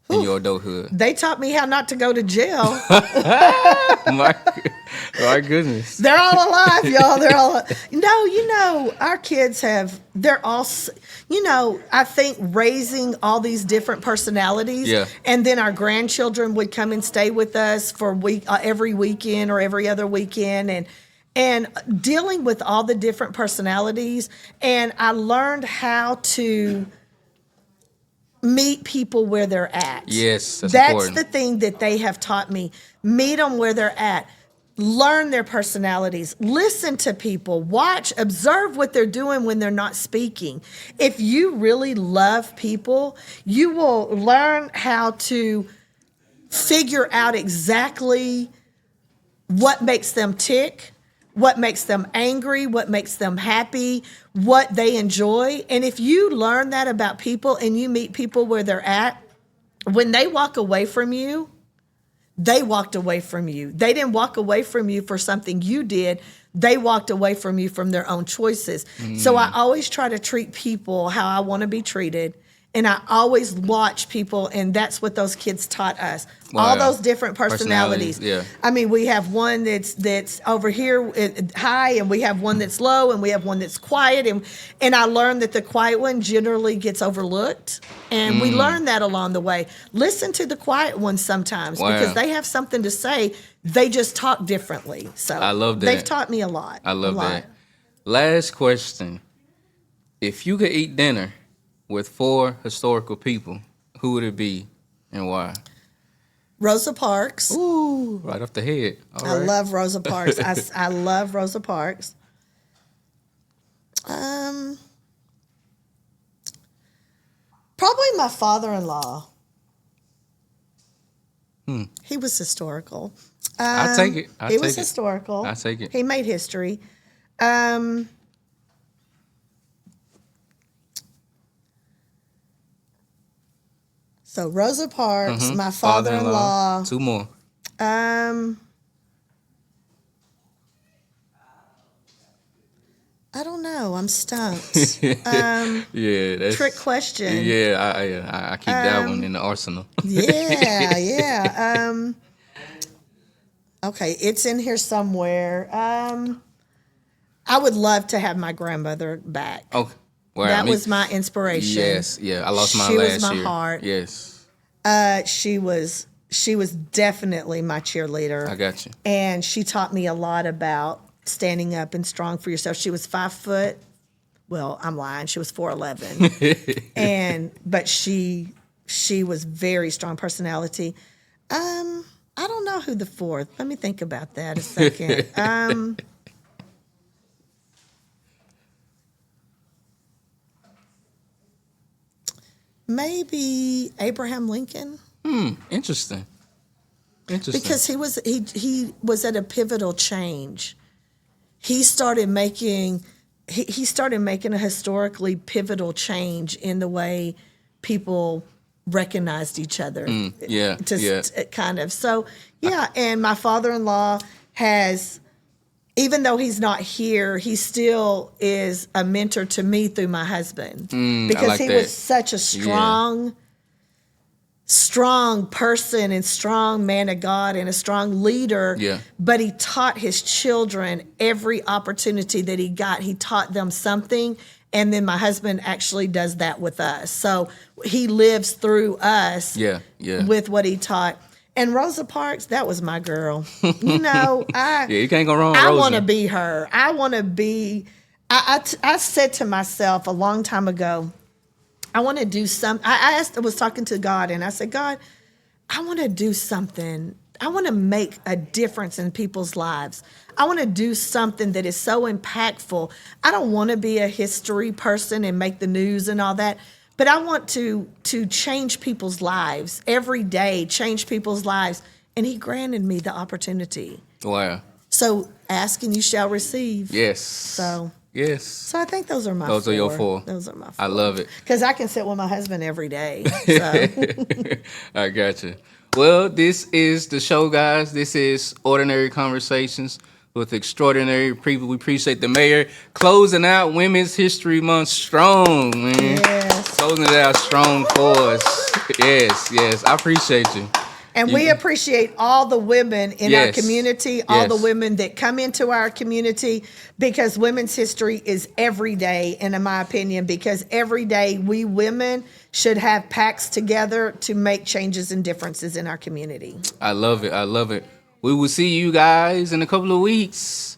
in your adulthood? They taught me how not to go to jail. My goodness. They're all alive, y'all. They're all. No, our kids they're all, I think raising all these different personalities. Yeah. And then our grandchildren would come and stay with us for every weekend or every other weekend. And dealing with all the different personalities. And I learned how to meet people where they're at. Yes, that's important. important. The thing that they have taught me. Meet them where they're at. Learn their personalities. Listen to people. Watch, observe what they're doing when they're not speaking. If you really love people, you will learn how to figure out exactly what makes them tick, what makes them angry, what makes them happy, what they enjoy. And if you learn that about people and you meet people where they're at, when they walk away from you, they walked away from you. They didn't walk away from you for something you did. They walked away from you from their own choices. So I always try to treat people how I want to be treated. And I always watch people, and that's what those kids taught us. Wow. All those different personalities. Yeah. I mean, we have one that's over here high, and we have one that's low, and we have one that's quiet. And I learned that the quiet one generally gets overlooked. And we learned that along the way. Listen to the quiet ones sometimes because they have something to say. They just talk differently. So I love that. They've taught me a lot. I love that. Last question. If you could eat dinner with 4 historical people, who would it be and why? Rosa Parks. Ooh, right off the head. All I right. love Rosa Parks. I love Rosa Parks. Probably my father-in-law. He was historical. I'll take it. He was historical. I'll take it. He made history. So Rosa Parks, my father-in-law. 2 more. I don't know. I'm stumped. Yeah, that's Trick question. Yeah, I keep that one in the arsenal. Yeah. Okay, it's in here somewhere. I would love to have my grandmother back. Okay. Well, That was my inspiration. Yes, yeah. I lost mine She last was my year. heart. Yes. She was definitely my cheerleader. I got you. And she taught me a lot about standing up and strong for yourself. She was 5 foot. Well, I'm lying. She was 4'11". But she was very strong personality. I don't know who the fourth. Let me think about that a second. Maybe Abraham Lincoln. Interesting. Because he was at a pivotal change. He started making a historically pivotal change in the way people recognized each other. Kind of. Kind of. So, yeah, and my father-in-law has even though he's not here, he still is a mentor to me through my husband. Because I like he that. was such a strong person and strong man of God and a strong leader. Yeah. But he taught his children every opportunity that he got. He taught them something. And then my husband actually does that with us. So he lives through us with what he taught. And Rosa Parks, that was my girl. You know, you can't go wrong with I Rosa. want to be her. I want to be. I said to myself a long time ago, I want to do something. I was talking to God, and I said, God, I want to do something. I want to make a difference in people's lives. I want to do something that is so impactful. I don't want to be a history person and make the news and all that, but I want to change people's lives every day, change people's lives. And he granted me the opportunity. Wow. So ask and you shall receive. Yes. So I think those are my Those four. are your four. Those are my four. I love it. Because I can sit with my husband every day. So. I got you. Well, this is the show, guys. This is Ordinary Conversations with Extraordinary People. We appreciate the mayor closing out Women's History Month strong, man. Yes. Closing it out strong for us. Yes. I appreciate you. And we appreciate all the women in our Yes. community, all the Yes. women that come into our community, because women's history is every day, and in my opinion, because every day we women should have pacts together to make changes and differences in our community. I love it. We will see you guys in a couple of weeks.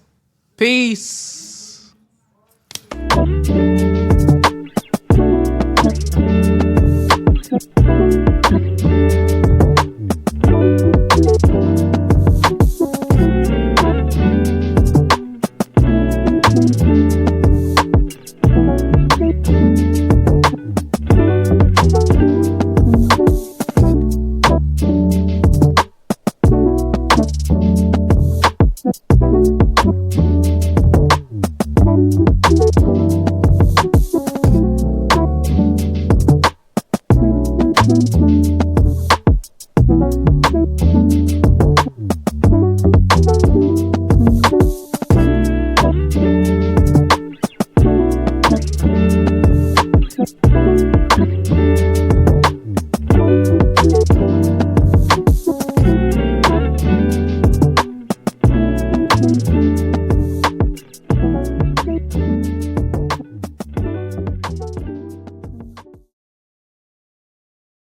Peace.